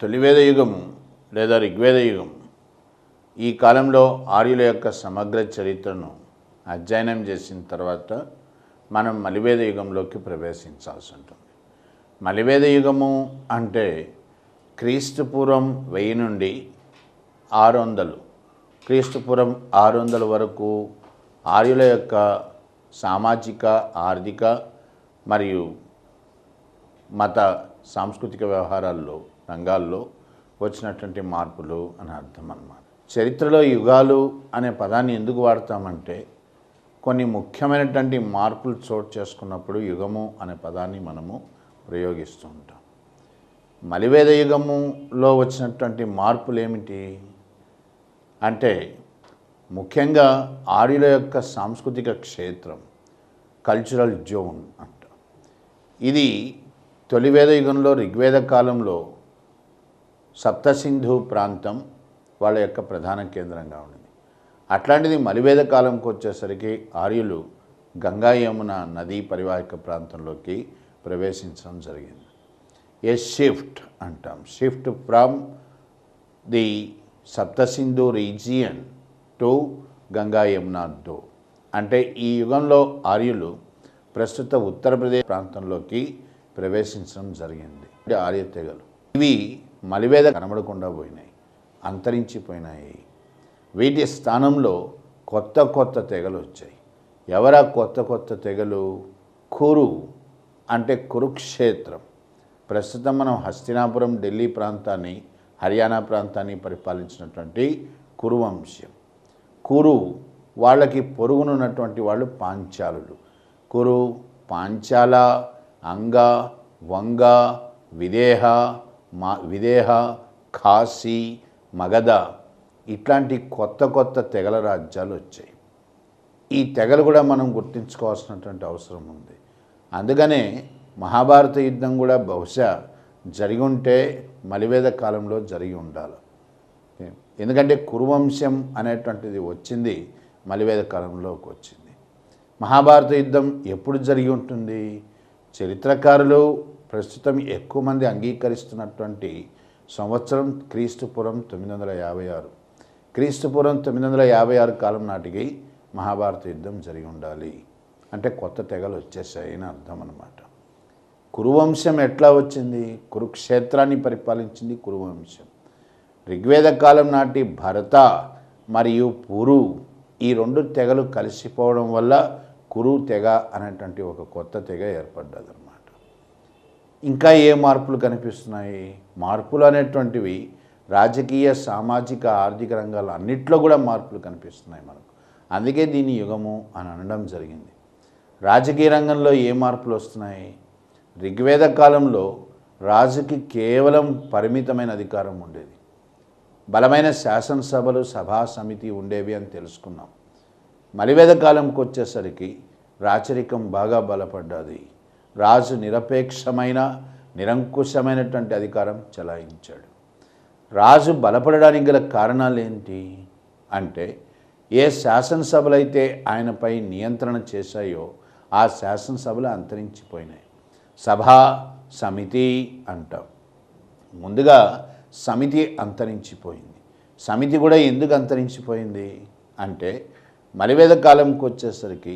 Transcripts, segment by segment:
తొలివేద యుగము లేదా ఋగ్వేద యుగం ఈ కాలంలో ఆర్యుల యొక్క సమగ్ర చరిత్రను అధ్యయనం చేసిన తర్వాత మనం మలివేద యుగంలోకి ప్రవేశించాల్సి ఉంటుంది. మలివేద యుగము అంటే క్రీస్తుపూర్వం 1000 నుండి 600 క్రీస్తుపూర్వం 600 వరకు ఆర్యుల యొక్క సామాజిక ఆర్థిక మరియు మత సాంస్కృతిక వ్యవహారాల్లో రంగాల్లో వచ్చినటువంటి మార్పులు అని అర్థం అన్నమాట. చరిత్రలో యుగాలు అనే పదాన్ని ఎందుకు వాడతామంటే కొన్ని ముఖ్యమైనటువంటి మార్పులు చోటు చేసుకున్నప్పుడు యుగము అనే పదాన్ని మనము ప్రయోగిస్తూ ఉంటాం. మలివేద యుగములో వచ్చినటువంటి మార్పులు ఏమిటి అంటే ముఖ్యంగా ఆర్యుల యొక్క సాంస్కృతిక క్షేత్రం కల్చరల్ జోన్ అంట. ఇది తొలివేద యుగంలో ఋగ్వేద కాలంలో సప్తసింధు ప్రాంతం వాళ్ళ యొక్క ప్రధాన కేంద్రంగా ఉండింది. అట్లాంటిది మలివేద కాలంకి వచ్చేసరికి ఆర్యులు గంగా యమున నదీ పరివాహక ప్రాంతంలోకి ప్రవేశించడం జరిగింది. ఏ షిఫ్ట్ అంటాం, shift from the Saptasindhu region to Ganga Yamuna దో. అంటే ఈ యుగంలో ఆర్యులు ప్రస్తుత ఉత్తరప్రదేశ్ ప్రాంతంలోకి ప్రవేశించడం జరిగింది. ఆర్య తెగలు ఇవి మలివేద కనబడకుండా పోయినాయి, అంతరించిపోయినాయి. వీటి స్థానంలో కొత్త కొత్త తెగలు వచ్చాయి. ఎవరా కొత్త తెగలు? కురు అంటే కురుక్షేత్రం. ప్రస్తుతం మనం హస్తినాపురం ఢిల్లీ ప్రాంతాన్ని హర్యానా ప్రాంతాన్ని పరిపాలించినటువంటి కురువంశం. కురు వాళ్ళకి పొరుగునున్నటువంటి వాళ్ళు పాంచాలులు. కురు, పాంచాల, అంగ, వంగ, విదేహ, కాశీ, మగధ ఇట్లాంటి కొత్త తెగల రాజ్యాలు వచ్చాయి. ఈ తెగలు కూడా మనం గుర్తించుకోవాల్సినటువంటి అవసరం ఉంది. అందుకనే మహాభారత యుద్ధం కూడా బహుశా జరిగి ఉంటే మలివేద కాలంలో జరిగి ఉండాలి. ఎందుకంటే కురువంశం అనేటువంటిది వచ్చింది మలివేద కాలంలోకి వచ్చింది. మహాభారత యుద్ధం ఎప్పుడు జరిగి ఉంటుంది? చరిత్రకారులు ప్రస్తుతం ఎక్కువ మంది అంగీకరిస్తున్నటువంటి సంవత్సరం క్రీస్తుపూర్వం 956. క్రీస్తుపూర్వం 956 కాలం నాటికి మహాభారత యుద్ధం జరిగి ఉండాలి. అంటే కొత్త తెగలు వచ్చేసాయి అని అర్థం అన్నమాట. కురువంశం ఎట్లా వచ్చింది? కురుక్షేత్రాన్ని పరిపాలించింది కురువంశం. ఋగ్వేద కాలం నాటి భరత మరియు పురు ఈ 2 తెగలు కలిసిపోవడం వల్ల కురు తెగ అనేటువంటి ఒక కొత్త తెగ ఏర్పడ్డది అన్నమాట. ఇంకా ఏ మార్పులు కనిపిస్తున్నాయి? మార్పులు అనేటువంటివి రాజకీయ, సామాజిక, ఆర్థిక రంగాలు అన్నిట్లో కూడా మార్పులు కనిపిస్తున్నాయి మనకు. అందుకే దీన్ని యుగము అని అనడం జరిగింది. రాజకీయ రంగంలో ఏ మార్పులు వస్తున్నాయి? ఋగ్వేద కాలంలో రాజుకి కేవలం పరిమితమైన అధికారం ఉండేది. బలమైన శాసనసభలు, సభా సమితి ఉండేవి అని తెలుసుకున్నాం. మలివేద కాలంకి వచ్చేసరికి రాచరికం బాగా బలపడ్డది. రాజు నిరపేక్షమైన, నిరంకుశమైనటువంటి అధికారం చెలాయించాడు. రాజు బలపడడానికి గల కారణాలు ఏంటి అంటే ఏ శాసనసభలు అయితే ఆయనపై నియంత్రణ చేశాయో ఆ శాసనసభలు అంతరించిపోయినాయి. సభా సమితి అంటాం. ముందుగా సమితి అంతరించిపోయింది. సమితి కూడా ఎందుకు అంతరించిపోయింది అంటే మలివేద కాలంకి వచ్చేసరికి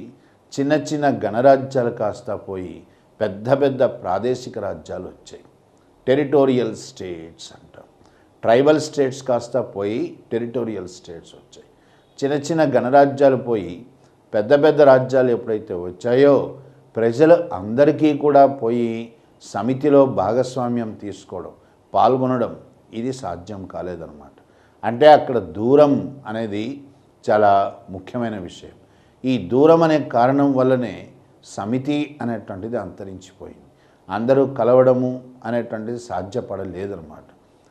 చిన్న గణరాజ్యాలు కాస్త పోయి పెద్ద ప్రాదేశిక రాజ్యాలు వచ్చాయి. టెరిటోరియల్ స్టేట్స్ అంటాం. ట్రైబల్ స్టేట్స్ కాస్త పోయి టెరిటోరియల్ స్టేట్స్ వచ్చాయి. చిన్న గణరాజ్యాలు పోయి పెద్ద రాజ్యాలు ఎప్పుడైతే వచ్చాయో ప్రజలు అందరికీ కూడా పోయి సమితిలో భాగస్వామ్యం తీసుకోవడం, పాల్గొనడం ఇది సాధ్యం కాలేదన్నమాట. అంటే అక్కడ దూరం అనేది చాలా ముఖ్యమైన విషయం. ఈ దూరం అనే కారణం వల్లనే సమితి అనేటువంటిది అంతరించిపోయింది. అందరూ కలవడము అనేటువంటిది సాధ్యపడలేదన్నమాట.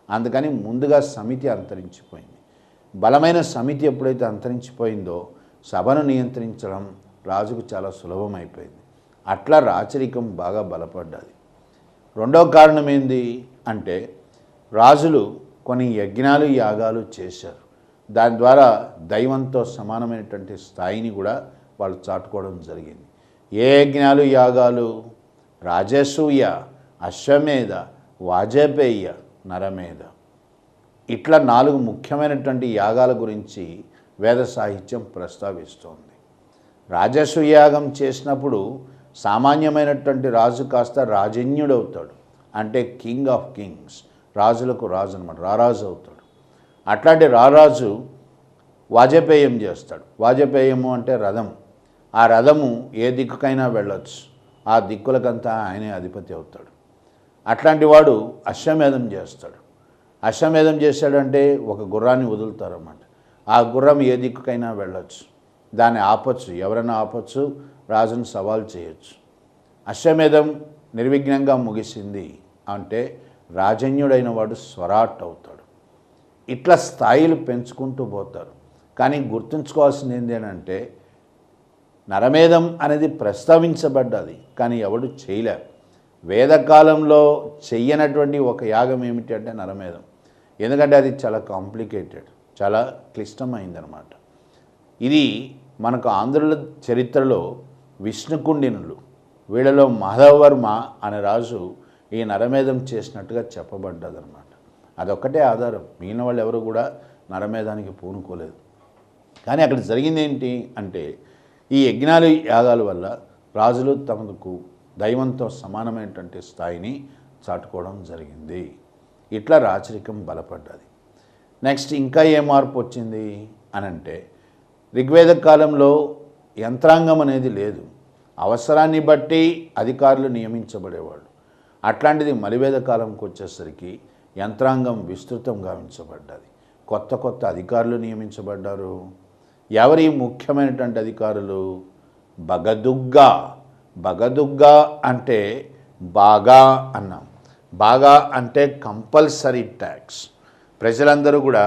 అందుకని ముందుగా సమితి అంతరించిపోయింది. బలమైన సమితి ఎప్పుడైతే అంతరించిపోయిందో సభను నియంత్రించడం రాజుకు చాలా సులభమైపోయింది. అట్లా రాచరికం బాగా బలపడ్డది. రెండవ కారణం ఏంది అంటే రాజులు కొన్ని యజ్ఞాలు, యాగాలు చేశారు. దాని ద్వారా దైవంతో సమానమైనటువంటి స్థాయిని కూడా వాళ్ళు చాటుకోవడం జరిగింది. ఏ యజ్ఞాలు, యాగాలు? రాజసూయ, అశ్వమేధ, వాజపేయ నరమేధ. ఇట్లా 4 ముఖ్యమైనటువంటి యాగాల గురించి వేద సాహిత్యం ప్రస్తావిస్తోంది. రాజసూయ యాగం చేసినప్పుడు సామాన్యమైనటువంటి రాజు కాస్త రాజన్యుడవుతాడు, అంటే కింగ్ ఆఫ్ కింగ్స్, రాజులకు రాజు అనమాట, రారాజు అవుతాడు. అట్లాంటి రారాజు వాజపేయం చేస్తాడు. వాజపేయము అంటే రథం. ఆ రథము ఏ దిక్కుకైనా వెళ్ళొచ్చు, ఆ దిక్కులకంతా ఆయనే అధిపతి అవుతాడు. అట్లాంటి వాడు అశ్వమేధం చేస్తాడు. అశ్వమేధం చేశాడంటే ఒక గుర్రాన్ని వదులుతారన్నమాట. ఆ గుర్రం ఏ దిక్కుకైనా వెళ్ళొచ్చు, దాన్ని ఆపచ్చు, ఎవరైనా ఆపచ్చు, రాజును సవాల్ చేయొచ్చు. అశ్వమేధం నిర్విఘ్నంగా ముగిసింది అంటే రాజన్యుడైన వాడు స్వరాట్ అవుతాడు. ఇట్లా స్థాయిలు పెంచుకుంటూ పోతారు. కానీ గుర్తుంచుకోవాల్సింది ఏంటంటే నరమేధం అనేది ప్రస్తావించబడ్డది, కానీ ఎవడు చేయలేరు. వేదకాలంలో చెయ్యనటువంటి ఒక యాగం ఏమిటి అంటే నరమేధం. ఎందుకంటే అది చాలా కాంప్లికేటెడ్, చాలా క్లిష్టమైందనమాట. ఇది మనకు ఆంధ్రుల చరిత్రలో విష్ణుకుండినులు, వీళ్ళలో మాధవవర్మ అనే రాజు ఈ నరమేధం చేసినట్టుగా చెప్పబడ్డదనమాట. అదొక్కటే ఆధారం, మిగిలిన వాళ్ళు ఎవరు కూడా నరమేధానికి పూనుకోలేదు. కానీ అక్కడ జరిగింది ఏంటి అంటే ఈ యజ్ఞాలు యాగాల వల్ల రాజులు తమకు దైవంతో సమానమైనటువంటి స్థాయిని చాటుకోవడం జరిగింది. ఇట్లా రాచరికం బలపడ్డది. నెక్స్ట్ ఇంకా ఏ మార్పు వచ్చింది అని అంటే ఋగ్వేద కాలంలో యంత్రాంగం అనేది లేదు, అవసరాన్ని బట్టి అధికారులు నియమించబడేవాళ్ళు. అట్లాంటిది మలివేద కాలంకి వచ్చేసరికి యంత్రాంగం విస్తృతం గావించబడ్డది. కొత్త కొత్త అధికారులు నియమించబడ్డారు. ఎవరి ముఖ్యమైనటువంటి అధికారులు? బగదుగ్గా. బగదుగ్గా అంటే బాగా అన్నాం. బాగా అంటే కంపల్సరీ ట్యాక్స్, ప్రజలందరూ కూడా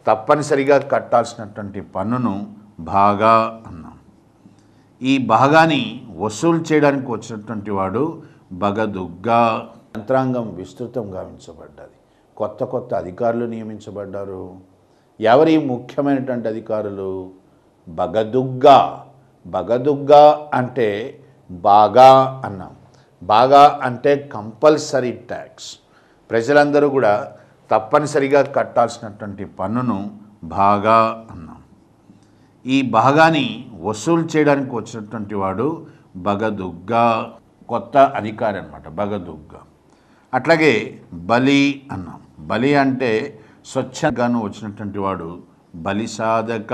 తప్పనిసరిగా కట్టాల్సినటువంటి పన్నును బాగా అన్నాం. ఈ భాగాన్ని వసూలు చేయడానికి వచ్చినటువంటి వాడు బగదుగ్గా. యంత్రాంగం విస్తృతం గావించబడ్డది. కొత్త కొత్త అధికారులు నియమించబడ్డారు. ఎవరి ముఖ్యమైనటువంటి అధికారులు? బగదుగ్గా. బగదుగ్గా అంటే బాగా అన్నాం. బాగా అంటే కంపల్సరీ ట్యాక్స్, ప్రజలందరూ కూడా తప్పనిసరిగా కట్టాల్సినటువంటి పన్నును బాగా అన్నాం. ఈ భాగాన్ని వసూలు చేయడానికి వచ్చినటువంటి వాడు బగదుగ్గా, కొత్త అధికారి అన్నమాట, బగదుగ్గా. అట్లాగే బలి అన్నాం. బలి అంటే స్వచ్ఛంగాను వచ్చినటువంటి వాడు బలిసాధక.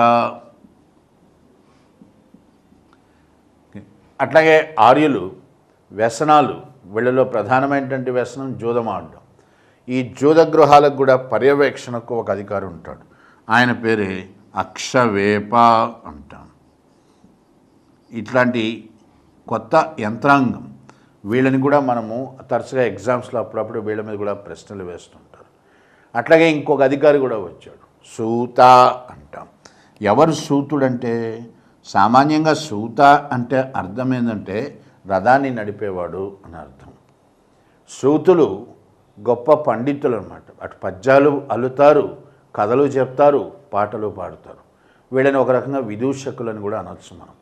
అట్లాగే ఆర్యులు వ్యసనాలు, వీళ్ళలో ప్రధానమైనటువంటి వ్యసనం జూదం ఆడడం. ఈ జూద గృహాలకు కూడా పర్యవేక్షణకు ఒక అధికారి ఉంటాడు, ఆయన పేరే అక్షవేప అంటాం. ఇట్లాంటి కొత్త యంత్రాంగం, వీళ్ళని కూడా మనము తరచుగా ఎగ్జామ్స్లో అప్పుడప్పుడు వీళ్ళ మీద కూడా ప్రశ్నలు వేస్తుంటారు. అట్లాగే ఇంకొక అధికారి కూడా వచ్చాడు, సూత అంటాం. ఎవరు సూతుడంటే? సామాన్యంగా సూత అంటే అర్థం ఏంటంటే రథాన్ని నడిపేవాడు అని అర్థం. సూతులు గొప్ప పండితులు అన్నమాట. అటు పద్యాలు అల్లుతారు, కథలు చెప్తారు, పాటలు పాడుతారు. వీళ్ళని ఒక రకంగా విదూషకులని కూడా అనొచ్చు మనం.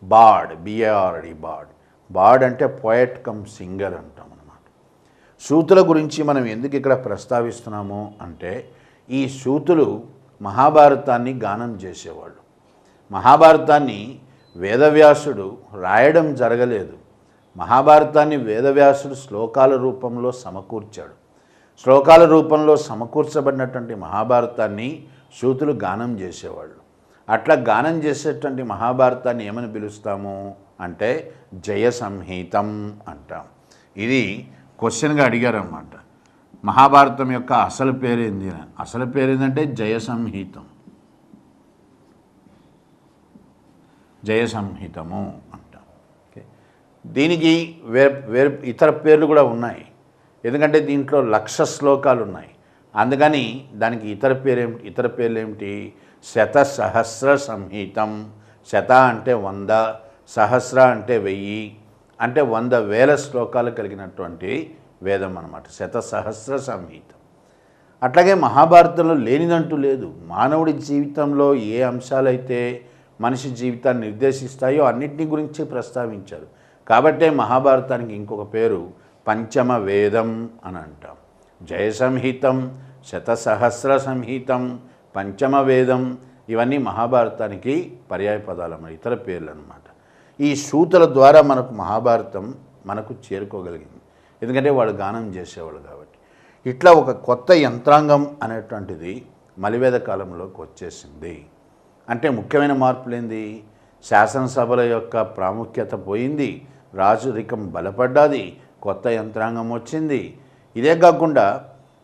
Bard, B A R D, bard. బాడ్ అంటే పోయట్ కమ్ సింగర్ అంటాం అన్నమాట. సూతుల గురించి మనం ఎందుకు ఇక్కడ ప్రస్తావిస్తున్నాము అంటే ఈ సూతులు మహాభారతాన్ని గానం చేసేవాళ్ళు. మహాభారతాన్ని వేదవ్యాసుడు రాయడం జరగలేదు. మహాభారతాన్ని వేదవ్యాసుడు శ్లోకాల రూపంలో సమకూర్చాడు. శ్లోకాల రూపంలో సమకూర్చబడినటువంటి మహాభారతాన్ని సూతులు గానం చేసేవాళ్ళు. అట్లా గానం చేసేటువంటి మహాభారతాన్ని ఏమని పిలుస్తాము అంటే జయ సంహితం అంటాం. ఇది క్వశ్చన్గా అడిగారన్నమాట. మహాభారతం యొక్క అసలు పేరేంది? అసలు పేరేందంటే జయ సంహితం, జయ సంహితము అంటాం. దీనికి వేరే ఇతర పేర్లు కూడా ఉన్నాయి, ఎందుకంటే దీంట్లో 1,00,000 శ్లోకాలు ఉన్నాయి. అందుకని దానికి ఇతర పేర్లు ఏమిటి? శతసహస్ర సంహితం. శత అంటే 100, సహస్ర అంటే 1000, అంటే 100,000 శ్లోకాలు కలిగినటువంటి వేదం అన్నమాట, శతసహస్ర సంహితం. అట్లాగే మహాభారతంలో లేనిదంటూ లేదు. మానవుడి జీవితంలో ఏ అంశాలైతే మనిషి జీవితాన్ని నిర్దేశిస్తాయో అన్నింటినీ గురించి ప్రస్తావించారు. కాబట్టే మహాభారతానికి ఇంకొక పేరు పంచమ వేదం అని అంటాం. జయసంహితం, శతసహస్ర సంహితం, పంచమవేదం, ఇవన్నీ మహాభారతానికి పర్యాయ పదాలు అన్నమాట, ఇతర పేర్లు అన్నమాట. ఈ సూతుల ద్వారా మనకు మహాభారతం మనకు చేరుకోగలిగింది, ఎందుకంటే వాళ్ళు గానం చేసేవాళ్ళు కాబట్టి. ఇట్లా ఒక కొత్త యంత్రాంగం అనేటువంటిది మలివేద కాలంలోకి వచ్చేసింది. అంటే ముఖ్యమైన మార్పులు ఏంది? శాసనసభల యొక్క ప్రాముఖ్యత పోయింది, రాజరికం బలపడ్డది, కొత్త యంత్రాంగం వచ్చింది. ఇదే కాకుండా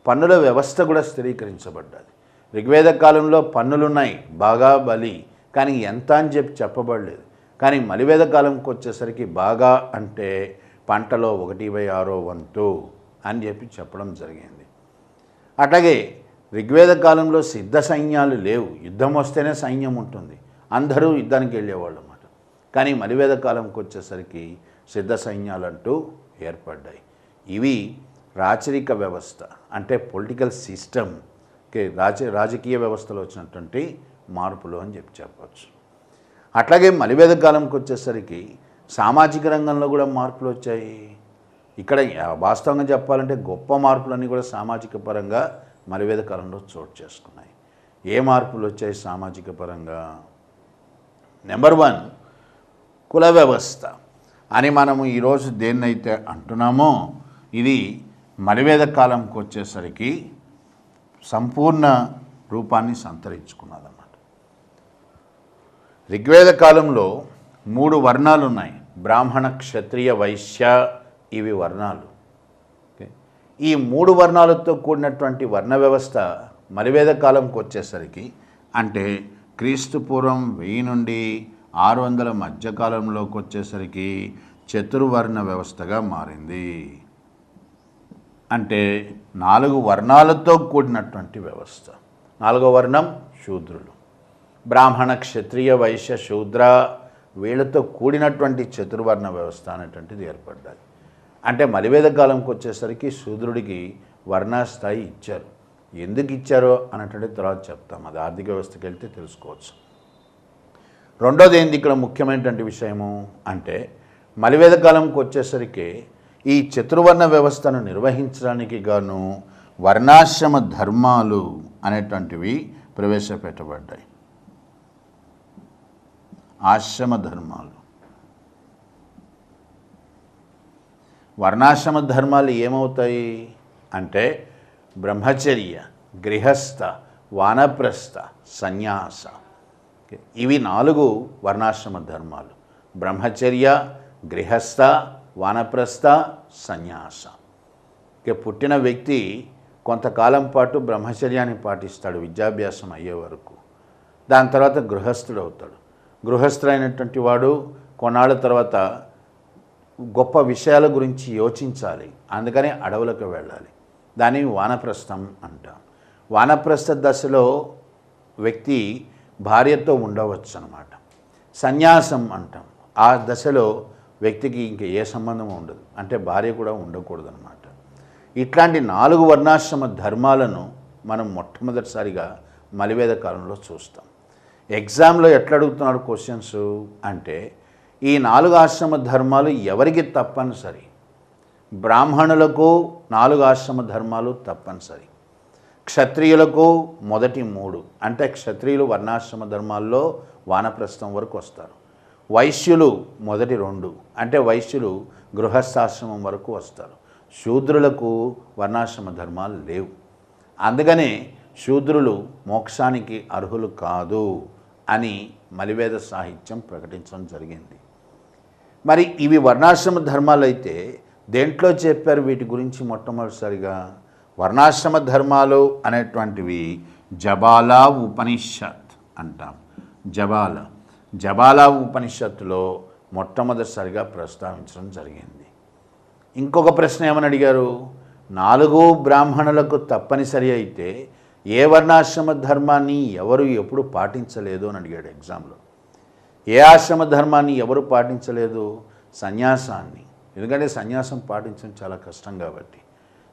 పన్నుల వ్యవస్థ కూడా స్థిరీకరించబడ్డది. ఋగ్వేద కాలంలో పన్నులున్నాయి, బాగా బలి, కానీ ఎంత అని చెప్పబడలేదు. కానీ మలివేద కాలంకి వచ్చేసరికి బాగా అంటే పంటలో 1/6 వంతు అని చెప్పడం జరిగింది. అట్లాగే ఋగ్వేద కాలంలో సిద్ధ సైన్యాలు లేవు, యుద్ధం వస్తేనే సైన్యం ఉంటుంది, అందరూ యుద్ధానికి వెళ్ళేవాళ్ళు అన్నమాట. కానీ మలివేద కాలంకి వచ్చేసరికి సిద్ధ సైన్యాలంటూ ఏర్పడ్డాయి. ఇవి రాచరిక వ్యవస్థ అంటే పొలిటికల్ సిస్టమ్కి రాజకీయ వ్యవస్థలో వచ్చినటువంటి మార్పులు అని చెప్పవచ్చు. అట్లాగే మలివేద కాలంకి వచ్చేసరికి సామాజిక రంగంలో కూడా మార్పులు వచ్చాయి. ఇక్కడ వాస్తవంగా చెప్పాలంటే గొప్ప మార్పులన్నీ కూడా సామాజిక పరంగా మలివేద కాలంలో చోటు చేసుకున్నాయి. ఏ మార్పులు వచ్చాయి సామాజిక పరంగా? నెంబర్ 1 కుల వ్యవస్థ అని మనము ఈరోజు దేన్నైతే అంటున్నామో ఇది మలివేద కాలంకి వచ్చేసరికి సంపూర్ణ రూపాన్ని సంతరించుకున్నదన్నమాట. ఋగ్వేద కాలంలో 3 వర్ణాలు ఉన్నాయి, బ్రాహ్మణ, క్షత్రియ, వైశ్య, ఇవి వర్ణాలు. ఈ 3 వర్ణాలతో కూడినటువంటి వర్ణ వ్యవస్థ మలివేద కాలంకి వచ్చేసరికి అంటే క్రీస్తు పూర్వం 1000 నుండి 600 మధ్యకాలంలోకి వచ్చేసరికి చతుర్వర్ణ వ్యవస్థగా మారింది. అంటే 4 వర్ణాలతో కూడినటువంటి వ్యవస్థ. 4వ వర్ణం శూద్రులు, బ్రాహ్మణ, క్షత్రియ, వైశ్య, శూద్ర, వీళ్ళతో కూడినటువంటి చతుర్వర్ణ వ్యవస్థ అనేటువంటిది ఏర్పడ్డాయి. అంటే మలివేద కాలంకి వచ్చేసరికి శూద్రుడికి వర్ణస్థాయి ఇచ్చారు. ఎందుకు ఇచ్చారో అనేటువంటి తర్వాత చెప్తాం, అది ఆర్థిక వ్యవస్థకి వెళ్తే తెలుసుకోవచ్చు. రెండోది ఏంది ఇక్కడ ముఖ్యమైనటువంటి విషయము అంటే మలివేద కాలంకి వచ్చేసరికి ఈ చతుర్వర్ణ వ్యవస్థను నిర్వహించడానికి గాను వర్ణాశ్రమ ధర్మాలు అనేటువంటివి ప్రవేశపెట్టబడ్డాయి. ఆశ్రమ ధర్మాలు, వర్ణాశ్రమ ధర్మాలు ఏమవుతాయి అంటే బ్రహ్మచర్య, గృహస్థ, వానప్రస్థ, సన్యాస, ఇవి 4 వర్ణాశ్రమ ధర్మాలు. బ్రహ్మచర్య, గృహస్థ, వానప్రస్థ, సన్యాస. పుట్టిన వ్యక్తి కొంతకాలం పాటు బ్రహ్మచర్యాన్ని పాటిస్తాడు విద్యాభ్యాసం అయ్యే వరకు. దాని తర్వాత గృహస్థుడు అవుతాడు. గృహస్థుడైనటువంటి వాడు కొన్నాళ్ళ తర్వాత గొప్ప విషయాల గురించి యోచించాలి, అందుకని అడవులకు వెళ్ళాలి. దాన్ని వానప్రస్థం అంటాం. వానప్రస్థ దశలో వ్యక్తి భార్యతో ఉండవచ్చు అన్నమాట. సన్యాసం అంటాం, ఆ దశలో వ్యక్తికి ఇంక ఏ సంబంధం ఉండదు, అంటే భార్య కూడా ఉండకూడదు అన్నమాట. ఇట్లాంటి 4 వర్ణాశ్రమ ధర్మాలను మనం మొట్టమొదటిసారిగా మలివేద కాలంలో చూస్తాం. ఎగ్జామ్లో ఎట్లా అడుగుతున్నాడు క్వశ్చన్స్ అంటే ఈ 4 ఆశ్రమ ధర్మాలు ఎవరికి తప్పనిసరి? బ్రాహ్మణులకు 4 ఆశ్రమ ధర్మాలు తప్పనిసరి, క్షత్రియులకు మొదటి 3 అంటే క్షత్రియులు వర్ణాశ్రమ ధర్మాల్లో వానప్రస్థం వరకు వస్తారు. వైశ్యులు మొదటి 2 అంటే వైశ్యులు గృహస్థాశ్రమం వరకు వస్తారు. శూద్రులకు వర్ణాశ్రమ ధర్మాలు లేవు, అందుకనే శూద్రులు మోక్షానికి అర్హులు కాదు అని మలివేద సాహిత్యం ప్రకటించడం జరిగింది. మరి ఇవి వర్ణాశ్రమ ధర్మాలు అయితే దేంట్లో చెప్పారు వీటి గురించి? మొట్టమొదటిసారిగా వర్ణాశ్రమ ధర్మాలు అనేటువంటివి జబాలా ఉపనిషత్ అంటాం. జబాలా ఉపనిషత్తులో మొట్టమొదటిసారిగా ప్రస్తావించడం జరిగింది. ఇంకొక ప్రశ్న ఏమని అడిగారు? 4 బ్రాహ్మణులకు తప్పనిసరి అయితే ఏ వర్ణాశ్రమ ధర్మాన్ని ఎవరు ఎప్పుడు పాటించలేదు అని అడిగాడు ఎగ్జామ్లో. ఏ ఆశ్రమ ధర్మాన్ని ఎవరు పాటించలేదు? సన్యాసాన్ని. ఎందుకంటే సన్యాసం పాటించడం చాలా కష్టం కాబట్టి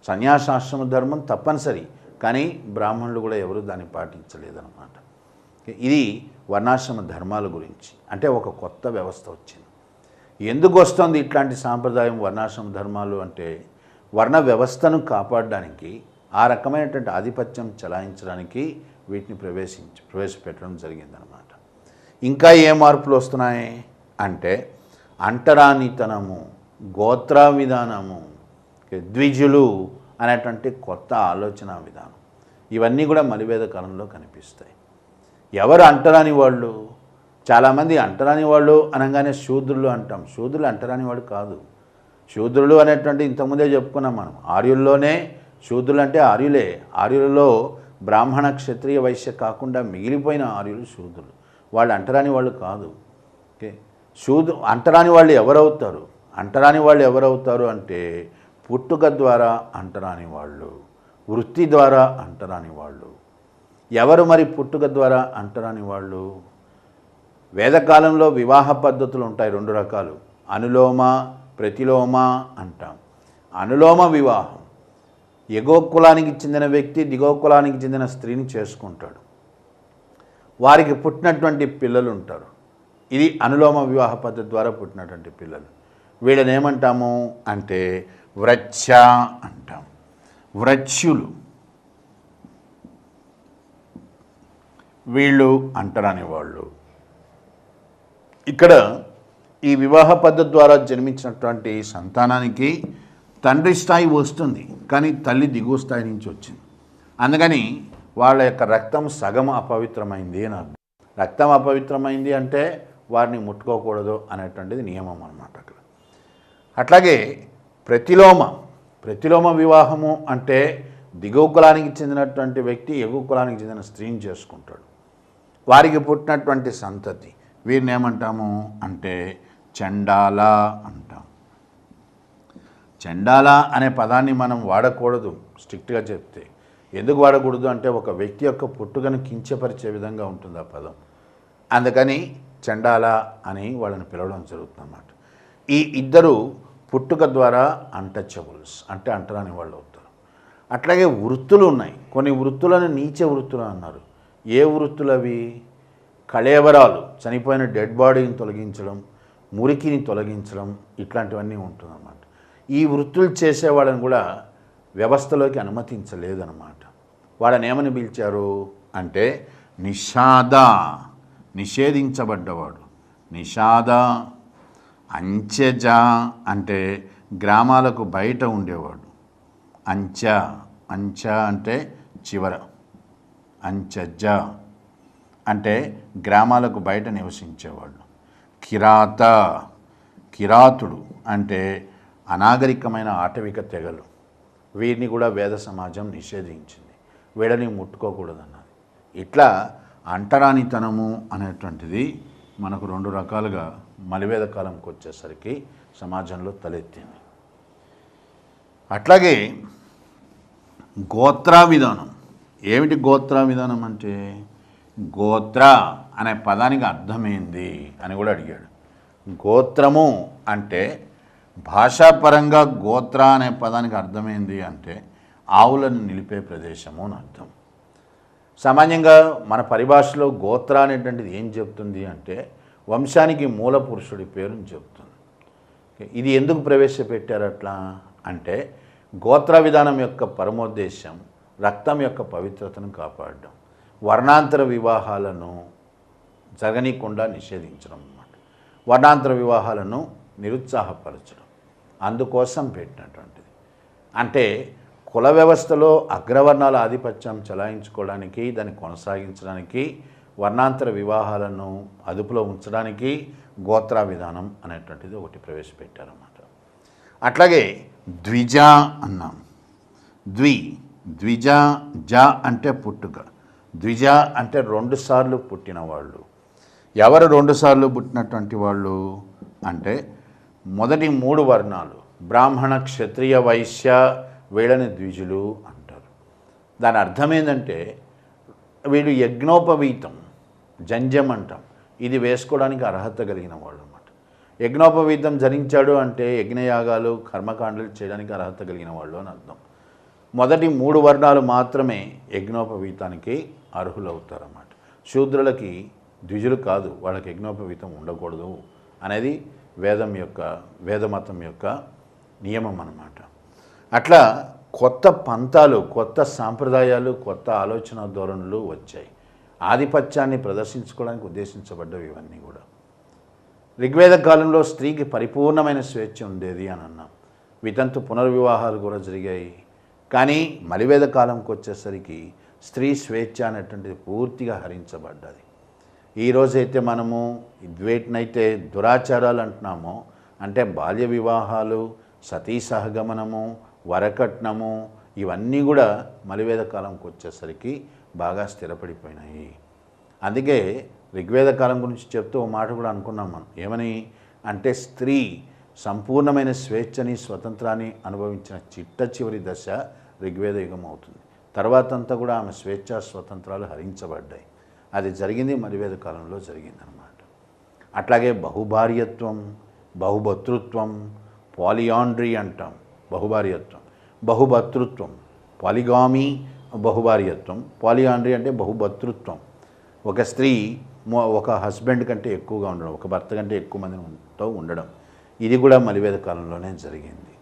సన్యాసాశ్రమ ధర్మం తప్పనిసరి, కానీ బ్రాహ్మణులు కూడా ఎవరు దాన్ని పాటించలేదన్నమాట. ఇది వర్ణాశ్రమ ధర్మాల గురించి. అంటే ఒక కొత్త వ్యవస్థ వచ్చింది. ఎందుకు వస్తుంది ఇట్లాంటి సాంప్రదాయం వర్ణాశ్రమ ధర్మాలు అంటే వర్ణ వ్యవస్థను కాపాడడానికి ఆ రకమైనటువంటి ఆధిపత్యం చలాయించడానికి వీటిని ప్రవేశపెట్టడం జరిగిందనమాట. ఇంకా ఏ మార్పులు వస్తున్నాయి అంటే అంటరానితనము, గోత్ర విధానము, ద్విజులు అనేటువంటి కొత్త ఆలోచన విధానం, ఇవన్నీ కూడా మలివేద కాలంలో కనిపిస్తాయి. ఎవరు అంటరాని వాళ్ళు? చాలామంది అంటరాని వాళ్ళు అనగానే శూద్రులు అంటాం. శూద్రులు అంటరాని వాడు కాదు. శూద్రులు అనేటువంటి ఇంతకుముందే చెప్పుకున్నాం మనం. ఆర్యుల్లోనే శూద్రులు అంటే ఆర్యులే. ఆర్యులలో బ్రాహ్మణ, క్షత్రియ, వైశ్య కాకుండా మిగిలిపోయిన ఆర్యులు శూద్రులు. వాళ్ళు అంటరాని వాళ్ళు కాదు. ఓకే, అంటరాని వాళ్ళు ఎవరవుతారు? అంటరాని వాళ్ళు ఎవరవుతారు అంటే పుట్టుక ద్వారా అంటరాని వాళ్ళు, వృత్తి ద్వారా అంటరాని వాళ్ళు. ఎవరు మరి పుట్టుక ద్వారా అంటరాని వాళ్ళు? వేదకాలంలో వివాహ పద్ధతులు ఉంటాయి 2 రకాలు, అనులోమ, ప్రతిలోమ అంటాం. అనులోమ వివాహం, ఎగో కులానికి చెందిన వ్యక్తి దిగో కులానికి చెందిన స్త్రీని చేసుకుంటాడు. వారికి పుట్టినటువంటి పిల్లలు ఉంటారు. ఇది అనులోమ వివాహ పద్ధతి ద్వారా పుట్టినటువంటి పిల్లలు. వీళ్ళని ఏమంటాము అంటే వ్రచ్చ అంటాం. వ్రచ్యులు వీళ్ళు అంటరాని వాళ్ళు. ఇక్కడ ఈ వివాహ పద్ధతి ద్వారా జన్మించినటువంటి సంతానానికి తండ్రి స్థాయి వస్తుంది, కానీ తల్లి దిగువ స్థాయి నుంచి వచ్చింది. అందుకని వాళ్ళ యొక్క రక్తం సగం అపవిత్రమైంది అని అర్థం. రక్తం అపవిత్రమైంది అంటే వారిని ముట్టుకోకూడదు అనేటువంటిది నియమం అన్నమాట అక్కడ. అట్లాగే ప్రతిలోమ వివాహము అంటే దిగువ కులానికి చెందినటువంటి వ్యక్తి ఎగువ కులానికి చెందిన స్త్రీని చేసుకుంటాడు. వారికి పుట్టినటువంటి సంతతి వీరిని ఏమంటాము అంటే చండాల అంటాం. చండాల అనే పదాన్ని మనం వాడకూడదు స్ట్రిక్ట్గా చెప్తే. ఎందుకు వాడకూడదు అంటే ఒక వ్యక్తి యొక్క పుట్టుకను కించపరిచే విధంగా ఉంటుంది ఆ పదం. అందుకని చండాల అని వాళ్ళని పిలవడం జరుగుతుందన్నమాట. ఈ ఇద్దరు పుట్టుక ద్వారా అన్టచబుల్స్, అంటే అంటరాని వాళ్ళు అవుతారు. అట్లాగే వృత్తులు ఉన్నాయి. కొన్ని వృత్తులను నీచ వృత్తులు అన్నారు. ఏ వృత్తులు అవి? కళేబరాలు, చనిపోయిన డెడ్ బాడీని తొలగించడం, మురికిని తొలగించడం, ఇట్లాంటివన్నీ ఉంటుందన్నమాట. ఈ వృత్తులు చేసేవాళ్ళని కూడా వ్యవస్థలోకి అనుమతించలేదన్నమాట. వాళ్ళని ఏమని పిలిచారు అంటే నిషాద, నిషేధించబడ్డవాడు. నిషాద. అంచెజ అంటే గ్రామాలకు బయట ఉండేవాడు. అంచ అంటే చివర. అంచజ అంటే గ్రామాలకు బయట నివసించేవాడు. కిరాతుడు అంటే అనాగరికమైన ఆటవిక తెగలు. వీరిని కూడా వేద సమాజం నిషేధించింది. వీళ్ళని ముట్టుకోకూడదన్నది. ఇట్లా అంటరానితనము అనేటువంటిది మనకు 2 రకాలుగా మలివేద కాలంకి వచ్చేసరికి సమాజంలో తలెత్తింది. అట్లాగే గోత్ర విధానం. ఏమిటి గోత్ర విధానం అంటే? గోత్ర అనే పదానికి అర్థమైంది అని కూడా అడిగాడు. గోత్రము అంటే భాషాపరంగా గోత్ర అనే పదానికి అర్థమైంది అంటే ఆవులను నిలిపే ప్రదేశము అని అర్థం. సామాన్యంగా మన పరిభాషలో గోత్ర అనేటువంటిది ఏం చెప్తుంది అంటే వంశానికి మూల పురుషుడి పేరుని చెప్తుంది. ఇది ఎందుకు ప్రవేశపెట్టారు అట్లా అంటే గోత్ర విధానం యొక్క పరమోద్దేశం రక్తం యొక్క పవిత్రతను కాపాడడం, వర్ణాంతర వివాహాలను జరగనీయకుండా నిషేధించడం అన్నమాట. వర్ణాంతర వివాహాలను నిరుత్సాహపరచడం, అందుకోసం పెట్టినటువంటిది. అంటే కుల వ్యవస్థలో అగ్రవర్ణాల ఆధిపత్యం చలాయించుకోవడానికి, దాన్ని కొనసాగించడానికి, వర్ణాంతర వివాహాలను అదుపులో ఉంచడానికి గోత్ర విధానం అనేటువంటిది ఒకటి ప్రవేశపెట్టారన్నమాట. అట్లాగే ద్విజ అన్నాం. ద్విజ జ అంటే పుట్టుక. ద్విజ అంటే 2 సార్లు పుట్టిన వాళ్ళు. ఎవరు 2 సార్లు పుట్టినటువంటి వాళ్ళు అంటే మొదటి 3 వర్ణాలు బ్రాహ్మణ, క్షత్రియ, వైశ్య, వీళ్ళని ద్విజులు అంటారు. దాని అర్థం ఏంటంటే వీళ్ళు యజ్ఞోపవీతం, జంజం అంటాం, ఇది వేసుకోవడానికి అర్హత కలిగిన వాళ్ళు అన్నమాట. యజ్ఞోపవీతం ధరించాడు అంటే యజ్ఞయాగాలు, కర్మకాండలు చేయడానికి అర్హత కలిగిన వాళ్ళు అని అర్థం. మొదటి 3 వర్ణాలు మాత్రమే యజ్ఞోపవీతానికి అర్హులవుతారన్నమాట. శూద్రులకి ద్విజులు కాదు, వాళ్ళకి యజ్ఞోపవీతం ఉండకూడదు అనేది వేదమతం యొక్క నియమం అన్నమాట. అట్లా కొత్త పంతాలు, కొత్త సాంప్రదాయాలు, కొత్త ఆలోచన ధోరణులు వచ్చాయి. ఆధిపత్యాన్ని ప్రదర్శించుకోవడానికి ఉద్దేశించబడ్డవి ఇవన్నీ కూడా. ఋగ్వేద కాలంలో స్త్రీకి పరిపూర్ణమైన స్వేచ్ఛ ఉండేది అని అన్నాం. వితంతు పునర్వివాహాలు కూడా జరిగాయి. కానీ మలివేద కాలంకి వచ్చేసరికి స్త్రీ స్వేచ్ఛ అనేటువంటిది పూర్తిగా హరించబడ్డది. ఈరోజైతే మనము వేటినైతే దురాచారాలు అంటున్నామో, అంటే బాల్య వివాహాలు, సతీ సహగమనము, వరకట్నము, ఇవన్నీ కూడా మలివేద కాలంకి వచ్చేసరికి బాగా స్థిరపడిపోయినాయి. అందుకే ఋగ్వేద కాలం గురించి చెప్తూ ఒక మాట కూడా అనుకున్నాం మనం. ఏమని అంటే, స్త్రీ సంపూర్ణమైన స్వేచ్ఛని, స్వతంత్రాన్ని అనుభవించిన చిట్ట చివరి దశ ఋగ్వేద యుగం అవుతుంది. తర్వాత అంతా కూడా ఆమె స్వేచ్ఛ స్వతంత్రాలు హరించబడ్డాయి. అది జరిగింది మలివేద కాలంలో జరిగిందనమాట. అట్లాగే బహుభార్యత్వం, బహుభర్తృత్వం, పాలియాండ్రీ అంటాం. బహుభార్యత్వం, బహుభర్తృత్వం, పాలిగామి, బహుభార్యత్వం. పాలియాండ్రీ అంటే బహుభర్తృత్వం. ఒక స్త్రీ ఒక హస్బెండ్ కంటే ఎక్కువగా ఉండడం, ఒక భర్త కంటే ఎక్కువ మందితో ఉండడం, ఇది కూడా మలివేద కాలంలోనే జరిగింది.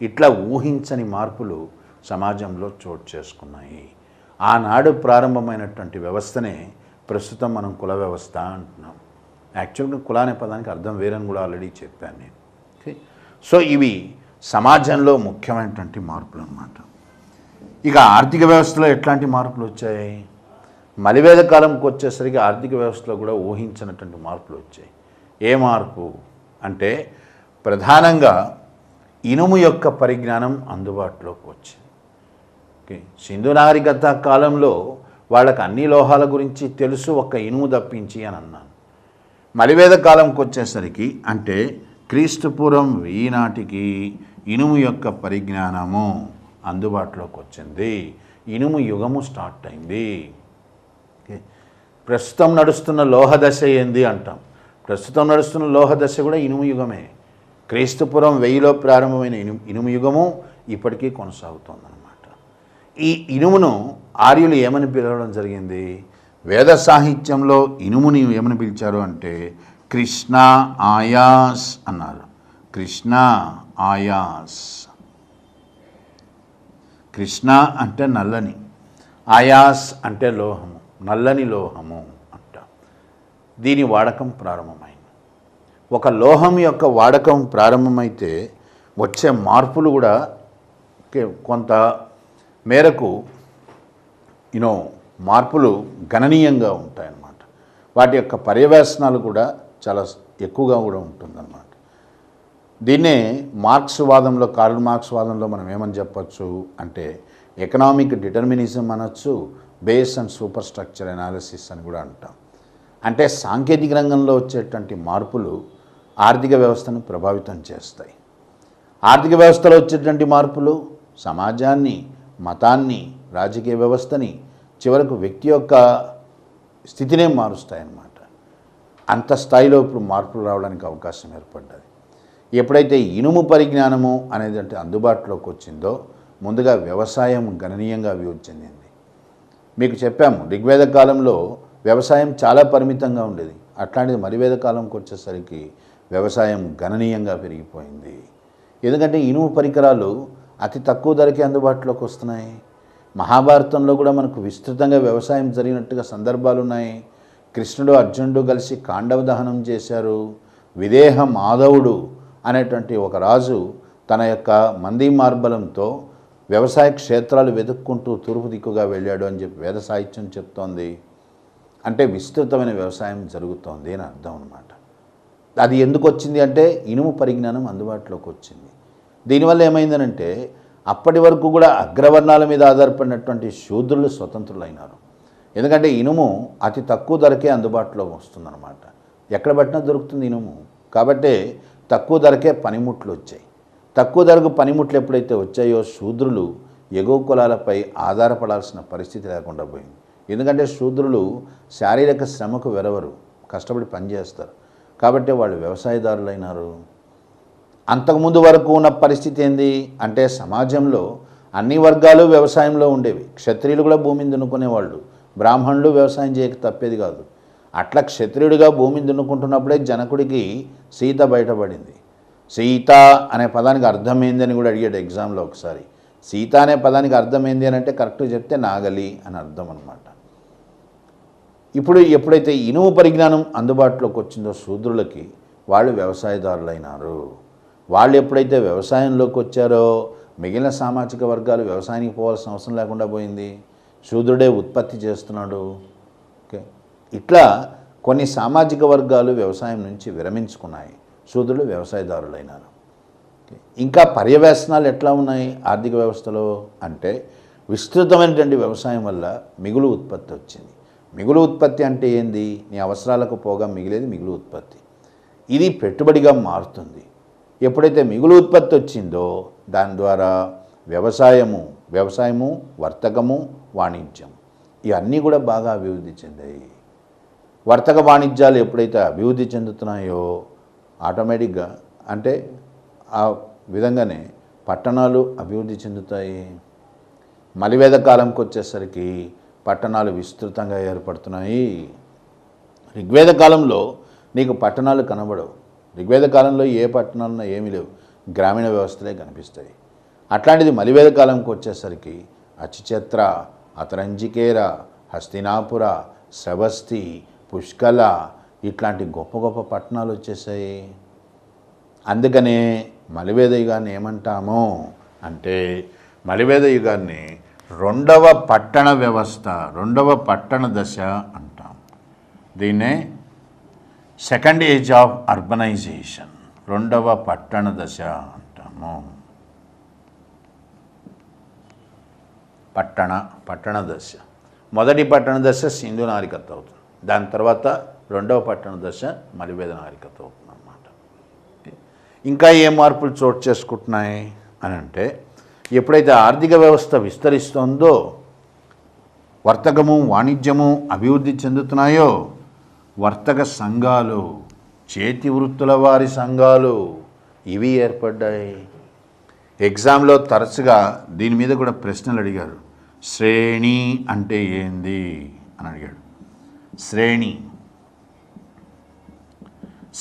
ఇట్లా ఊహించని మార్పులు సమాజంలో చోటు చేసుకున్నాయి. ఆనాడు ప్రారంభమైనటువంటి వ్యవస్థనే ప్రస్తుతం మనం కుల వ్యవస్థ అంటున్నాం. యాక్చువల్గా కుల అనే పదానికి అర్థం వేరని కూడా ఆల్రెడీ చెప్పాను నేను. ఓకే, సో ఇవి సమాజంలో ముఖ్యమైనటువంటి మార్పులు అన్నమాట. ఇక ఆర్థిక వ్యవస్థలో ఎట్లాంటి మార్పులు వచ్చాయి? మలివేద కాలంకి వచ్చేసరికి ఆర్థిక వ్యవస్థలో కూడా ఊహించినటువంటి మార్పులు వచ్చాయి. ఏ మార్పు అంటే, ప్రధానంగా ఇనుము యొక్క పరిజ్ఞానం అందుబాటులోకి వచ్చింది. ఓకే, సింధు నాగరికత కాలంలో వాళ్ళకి అన్ని లోహాల గురించి తెలుసు, ఒక్క ఇనుము తప్పించి అని అన్నాను. మలివేద కాలంకి వచ్చేసరికి అంటే క్రీస్తుపూర్వం 1000 నాటికి ఇనుము యొక్క పరిజ్ఞానము అందుబాటులోకి వచ్చింది. ఇనుము యుగము స్టార్ట్ అయింది. ప్రస్తుతం నడుస్తున్న లోహ దశ ఏంది అంటాం. ప్రస్తుతం నడుస్తున్న లోహ దశ కూడా ఇనుము యుగమే. క్రీస్తుపురం 1000లో ప్రారంభమైన ఇనుము యుగము ఇప్పటికీ కొనసాగుతోందన్నమాట. ఈ ఇనుమును ఆర్యులు ఏమని పిలవడం జరిగింది? వేద సాహిత్యంలో ఇనుముని ఏమని పిలిచారు అంటే కృష్ణ ఆయాస్ అన్నారు. కృష్ణ ఆయాస్. కృష్ణ అంటే నల్లని, ఆయాస్ అంటే లోహము, నల్లని లోహము అంట. దీని వాడకం ప్రారంభమైంది. ఒక లోహం యొక్క వాడకం ప్రారంభమైతే వచ్చే మార్పులు కూడా కొంత మేరకు మార్పులు గణనీయంగా ఉంటాయన్నమాట. వాటి యొక్క పర్యవేక్షణాలు కూడా చాలా ఎక్కువగా కూడా ఉంటుందన్నమాట. దీన్నే మార్క్స్ వాదంలో, కార్ల్ మార్క్స్ వాదంలో మనం ఏమని చెప్పచ్చు అంటే ఎకనామిక్ డిటర్మినిజం అనొచ్చు, base and super structure analysis అని కూడా అంటాం. అంటే సాంకేతిక రంగంలో వచ్చేటువంటి మార్పులు ఆర్థిక వ్యవస్థను ప్రభావితం చేస్తాయి. ఆర్థిక వ్యవస్థలో వచ్చేటువంటి మార్పులు సమాజాన్ని, మతాన్ని, రాజకీయ వ్యవస్థని, చివరకు వ్యక్తి యొక్క స్థితినే మారుస్తాయన్నమాట. అంత స్థాయిలో ఇప్పుడు మార్పులు రావడానికి అవకాశం ఏర్పడ్డది. ఎప్పుడైతే ఇనుము పరిజ్ఞానము అనేది అంటే అందుబాటులోకి వచ్చిందో, ముందుగా వ్యవసాయం గణనీయంగా అభివృద్ధి చెందింది. మీకు చెప్పాము, ఋగ్వేద కాలంలో వ్యవసాయం చాలా పరిమితంగా ఉండేది. అట్లాంటిది మలివేద కాలంకి వచ్చేసరికి వ్యవసాయం గణనీయంగా పెరిగిపోయింది. ఎందుకంటే ఇనుము పరికరాలు అతి తక్కువ ధరకే అందుబాటులోకి వస్తున్నాయి. మహాభారతంలో కూడా మనకు విస్తృతంగా వ్యవసాయం జరిగినట్టుగా సందర్భాలు ఉన్నాయి. కృష్ణుడు, అర్జునుడు కలిసి కాండవ దహనం చేశారు. విదేహ మాధవుడు అనేటువంటి ఒక రాజు తన యొక్క మందీ మార్బలంతో వ్యవసాయ క్షేత్రాలు వెతుక్కుంటూ తూర్పు దిక్కుగా వెళ్ళాడు అని చెప్పి వేద సాహిత్యం చెప్తోంది. అంటే విస్తృతమైన వ్యవసాయం జరుగుతోంది అని అర్థం అన్నమాట. అది ఎందుకు వచ్చింది అంటే ఇనుము పరిజ్ఞానం అందుబాటులోకి వచ్చింది. దీనివల్ల ఏమైందనంటే అప్పటి వరకు కూడా అగ్రవర్ణాల మీద ఆధారపడినటువంటి శూద్రులు స్వతంత్రులైనారు. ఎందుకంటే ఇనుము అతి తక్కువ ధరకే అందుబాటులో వస్తుందన్నమాట. ఎక్కడ పట్టినా దొరుకుతుంది ఇనుము. కాబట్టి తక్కువ ధరకే పనిముట్లు వచ్చాయి. తక్కువ ధరకు పనిముట్లు ఎప్పుడైతే వచ్చాయో శూద్రులు ఎగువ కులాలపై ఆధారపడాల్సిన పరిస్థితి లేకుండా పోయింది. ఎందుకంటే శూద్రులు శారీరక శ్రమకు వెరవరు, కష్టపడి పనిచేస్తారు. కాబట్టి వాళ్ళు వ్యవసాయదారులైనారు. అంతకుముందు వరకు ఉన్న పరిస్థితి ఏంది అంటే సమాజంలో అన్ని వర్గాలు వ్యవసాయంలో ఉండేవి. క్షత్రియులు కూడా భూమిని దున్నుకునేవాళ్ళు, బ్రాహ్మణులు వ్యవసాయం చేయక తప్పేది కాదు. అట్లా క్షత్రియుడిగా భూమిని దున్నుకుంటున్నప్పుడే జనకుడికి సీత బయటపడింది. సీత అనే పదానికి అర్థం ఏందని కూడా అడిగాడు ఎగ్జామ్లో ఒకసారి. సీత అనే పదానికి అర్థం ఏంది అని అంటే కరెక్ట్గా చెప్తే నాగలి అని అర్థం అనమాట. ఇప్పుడు ఎప్పుడైతే ఇనుము పరిజ్ఞానం అందుబాటులోకి వచ్చిందో శూద్రులకి, వాళ్ళు వ్యవసాయదారులైనారు. వాళ్ళు ఎప్పుడైతే వ్యవసాయంలోకి వచ్చారో మిగిలిన సామాజిక వర్గాలు వ్యవసాయానికి పోవాల్సిన అవసరం లేకుండా పోయింది. శూద్రుడే ఉత్పత్తి చేస్తున్నాడు. ఓకే, ఇట్లా కొన్ని సామాజిక వర్గాలు వ్యవసాయం నుంచి విరమించుకున్నాయి, శూద్రులు వ్యవసాయదారులైనారు. ఇంకా పర్యవేక్షణాలు ఎట్లా ఉన్నాయి ఆర్థిక వ్యవస్థలో అంటే, విస్తృతమైనటువంటి వ్యవసాయం వల్ల మిగులు ఉత్పత్తి వచ్చింది. మిగులు ఉత్పత్తి అంటే ఏంది? నీ అవసరాలకు పోగా మిగిలేది మిగులు ఉత్పత్తి. ఇది పెట్టుబడిగా మారుతుంది. ఎప్పుడైతే మిగులు ఉత్పత్తి వచ్చిందో దాని ద్వారా వ్యవసాయము, వర్తకము, వాణిజ్యం ఇవన్నీ కూడా బాగా అభివృద్ధి చెందాయి. వర్తక వాణిజ్యాలు ఎప్పుడైతే అభివృద్ధి చెందుతున్నాయో ఆటోమేటిక్గా అంటే ఆ విధంగానే పట్టణాలు అభివృద్ధి చెందుతాయి. మలివేద కాలంకి వచ్చేసరికి పట్టణాలు విస్తృతంగా ఏర్పడుతున్నాయి. ఋగ్వేద కాలంలో నీకు పట్టణాలు కనబడవు. ఋగ్వేద కాలంలో ఏ పట్టణాలన్నా ఏమీ లేవు, గ్రామీణ వ్యవస్థలే కనిపిస్తాయి. అట్లాంటిది మలివేద కాలంకి వచ్చేసరికి అచిచత్ర, అతరంజికేర, హస్తినాపుర, శ్రవస్తి, పుష్కల ఇట్లాంటి గొప్ప గొప్ప పట్టణాలు వచ్చేసాయి. అందుకనే మలివేద యుగాన్ని ఏమంటాము అంటే, మలివేద యుగాన్ని రెండవ పట్టణ వ్యవస్థ, రెండవ పట్టణ దశ అంటాం. దీన్నే సెకండ్ ఏజ్ ఆఫ్ అర్బనైజేషన్, రెండవ పట్టణ దశ అంటాము. పట్టణ దశ, మొదటి పట్టణ దశ సింధు నాగరికత అవుతుంది. దాని తర్వాత రెండవ పట్టణ దశ మలివేద నాగరికత అవుతుంది అన్నమాట. ఇంకా ఏ మార్పులు చోటు చేసుకుంటున్నాయి అని అంటే, ఎప్పుడైతే ఆర్థిక వ్యవస్థ విస్తరిస్తుందో, వర్తకము, వాణిజ్యము అభివృద్ధి చెందుతున్నాయో, వర్తక సంఘాలు, చేతి వృత్తుల వారి సంఘాలు ఇవి ఏర్పడ్డాయి. ఎగ్జామ్లో తరచుగా దీని మీద కూడా ప్రశ్నలు అడిగారు. శ్రేణి అంటే ఏంది అని అడిగాడు.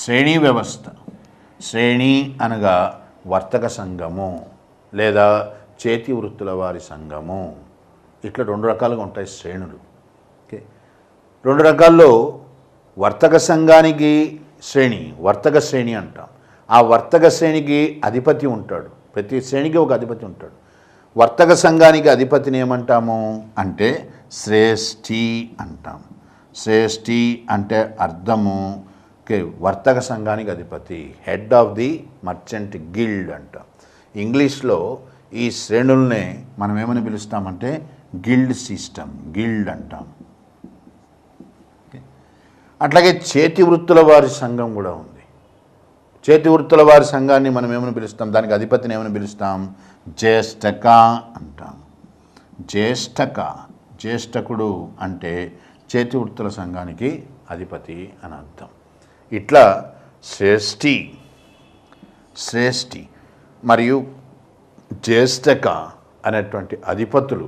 శ్రేణి వ్యవస్థ. శ్రేణి అనగా వర్తక సంఘము లేదా చేతి వృత్తుల వారి సంఘము. ఇట్లా రెండు రకాలుగా ఉంటాయి శ్రేణులు. ఓకే, రెండు రకాల్లో వర్తక సంఘానికి శ్రేణి, వర్తక శ్రేణి అంటాం. ఆ వర్తక శ్రేణికి అధిపతి ఉంటాడు. ప్రతి శ్రేణికి ఒక అధిపతి ఉంటాడు. వర్తక సంఘానికి అధిపతిని ఏమంటాము అంటే శ్రేష్ఠి అంటాం. శ్రేష్ఠి అంటే అర్థము ఓకే, వర్తక సంఘానికి అధిపతి, head of the merchant guild అంటాం. ఇంగ్లీష్లో ఈ శ్రేణుల్నే మనం ఏమని పిలుస్తామంటే గిల్డ్ సిస్టమ్, గిల్డ్ అంటాం. అట్లాగే చేతి వృత్తుల వారి సంఘం కూడా ఉంది. చేతి వృత్తుల వారి సంఘాన్ని మనం ఏమని పిలుస్తాం, దానికి అధిపతిని ఏమని పిలుస్తాం, జ్యేష్ఠక అంటాం. జ్యేష్ఠకుడు అంటే చేతి వృత్తుల సంఘానికి అధిపతి అని అర్థం. ఇట్లా శ్రేష్ఠి మరియు జ్యేష్ఠక అనేటువంటి అధిపతులు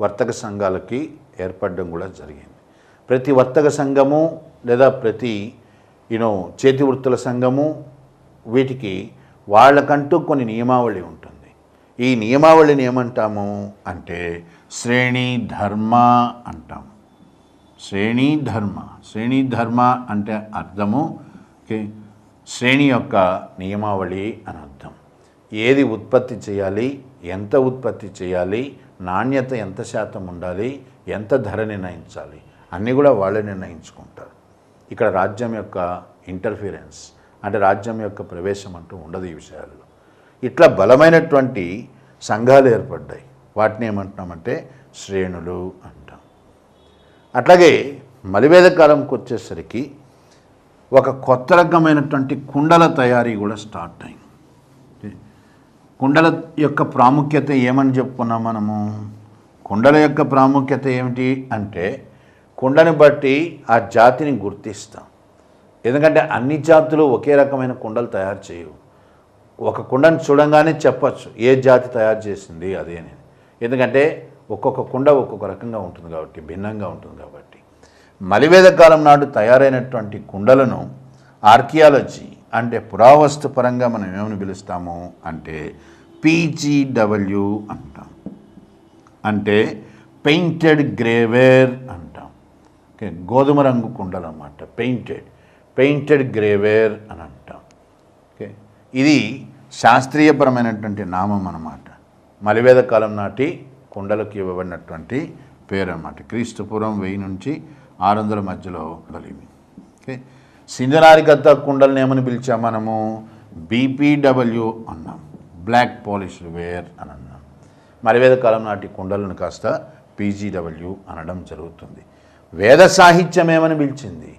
వర్తక సంఘాలకి ఏర్పడడం కూడా జరిగింది. ప్రతి వర్తక సంఘము లేదా ప్రతి చేతి వృత్తుల సంఘము వీటికి వాళ్ళకంటూ కొన్ని నియమావళి ఉంటుంది. ఈ నియమావళిని ఏమంటాము అంటే శ్రేణి ధర్మ అంటాం. శ్రేణి ధర్మ అంటే అర్థము శ్రేణి యొక్క నియమావళి అని అర్థం. ఏది ఉత్పత్తి చేయాలి, ఎంత ఉత్పత్తి చేయాలి, నాణ్యత ఎంత శాతం ఉండాలి, ఎంత ధర నిర్ణయించాలి అన్నీ కూడా వాళ్ళే నిర్ణయించుకుంటారు. ఇక్కడ రాజ్యం యొక్క ఇంటర్ఫీరెన్స్ అంటే రాజ్యం యొక్క ప్రవేశం అంటూ ఉండదు ఈ విషయాల్లో. ఇట్లా బలమైనటువంటి సంఘాలు ఏర్పడ్డాయి. వాటిని ఏమంటున్నామంటే శ్రేణులు అంటాం. అట్లాగే మలివేద కాలంకి వచ్చేసరికి ఒక కొత్త రకమైనటువంటి కుండల తయారీ కూడా స్టార్ట్ అయింది. కుండల యొక్క ప్రాముఖ్యత ఏమని చెప్పుకున్నాం మనము? కుండల యొక్క ప్రాముఖ్యత ఏమిటి అంటే కుండని బట్టి ఆ జాతిని గుర్తిస్తాం. ఎందుకంటే అన్ని జాతులు ఒకే రకమైన కుండలు తయారు చేయవు. ఒక కుండను చూడంగానే చెప్పచ్చు ఏ జాతి తయారు చేసింది అది అని. ఎందుకంటే ఒక్కొక్క కుండ ఒక్కొక్క రకంగా ఉంటుంది కాబట్టి, భిన్నంగా ఉంటుంది కాబట్టి. మలివేద కాలం నాడు తయారైనటువంటి కుండలను ఆర్కియాలజీ అంటే పురావస్తు పరంగా మనం ఏమని పిలుస్తాము అంటే పీజీడబ్ల్యూ అంటాం, అంటే పెయింటెడ్ గ్రేవేర్ అంటాం. ఓకే, గోధుమ రంగు కుండలు అన్నమాట, పెయింటెడ్ గ్రేవేర్ అని అంటాం. ఓకే, ఇది శాస్త్రీయపరమైనటువంటి నామం అన్నమాట. మలివేద కాలం నాటి కుండలకు ఇవ్వబడినటువంటి పేరు అన్నమాట. క్రీస్తుపూర్వం 1000 నుంచి 600 మధ్యలో ఇవి. ఓకే, సింధనారికత కుండలను ఏమని పిలిచాం మనము? బీపీడబ్ల్యూ అన్నాం, బ్లాక్ పాలిష్డ్ వేర్ అని అన్నాం. మలివేద కాలం నాటి కుండలను కాస్త పీజీడబ్ల్యూ అనడం జరుగుతుంది. వేద సాహిత్యం ఏమని పిలిచింది?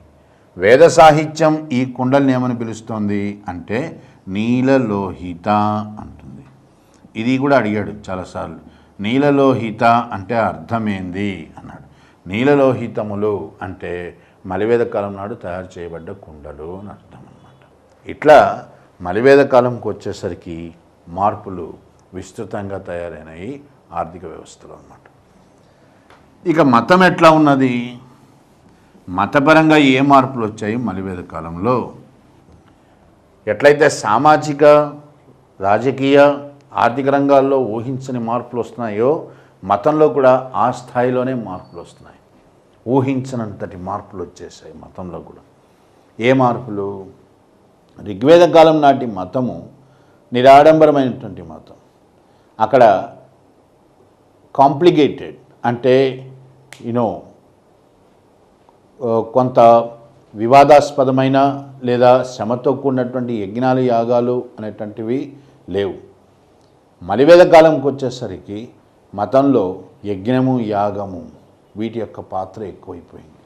వేద సాహిత్యం ఈ కుండల్ని ఏమని పిలుస్తోంది అంటే నీలలోహిత అంటుంది. ఇది కూడా అడిగాడు చాలాసార్లు. నీలలోహిత అంటే అర్థమేంది అన్నాడు. నీలలోహితములు అంటే మలివేద కాలం నాడు తయారు చేయబడ్డ కుండలు అని అర్థం అన్నమాట. ఇట్లా మలివేద కాలంకి వచ్చేసరికి మార్పులు విస్తృతంగా తయారైనాయి ఆర్థిక వ్యవస్థలో అన్నమాట. ఇక మతం ఎట్లా ఉన్నది? మతపరంగా ఏ మార్పులు వచ్చాయి మలివేద కాలంలో? ఎట్లయితే సామాజిక, రాజకీయ, ఆర్థిక రంగాల్లో ఊహించని మార్పులు వస్తున్నాయో మతంలో కూడా ఆ స్థాయిలోనే మార్పులు వస్తున్నాయి. ఊహించనంతటి మార్పులు వచ్చేసాయి మతంలో కూడా. ఏ మార్పులు? ఋగ్వేద కాలం నాటి మతము నిరాడంబరమైనటువంటి మతం. అక్కడ కాంప్లికేటెడ్ అంటే కొంత వివాదాస్పదమైన లేదా శ్రమతో కూడినటువంటి యజ్ఞాలు, యాగాలు అనేటువంటివి లేవు. మలివేద కాలంకి వచ్చేసరికి మతంలో యజ్ఞము, యాగము వీటి యొక్క పాత్ర ఎక్కువైపోయింది.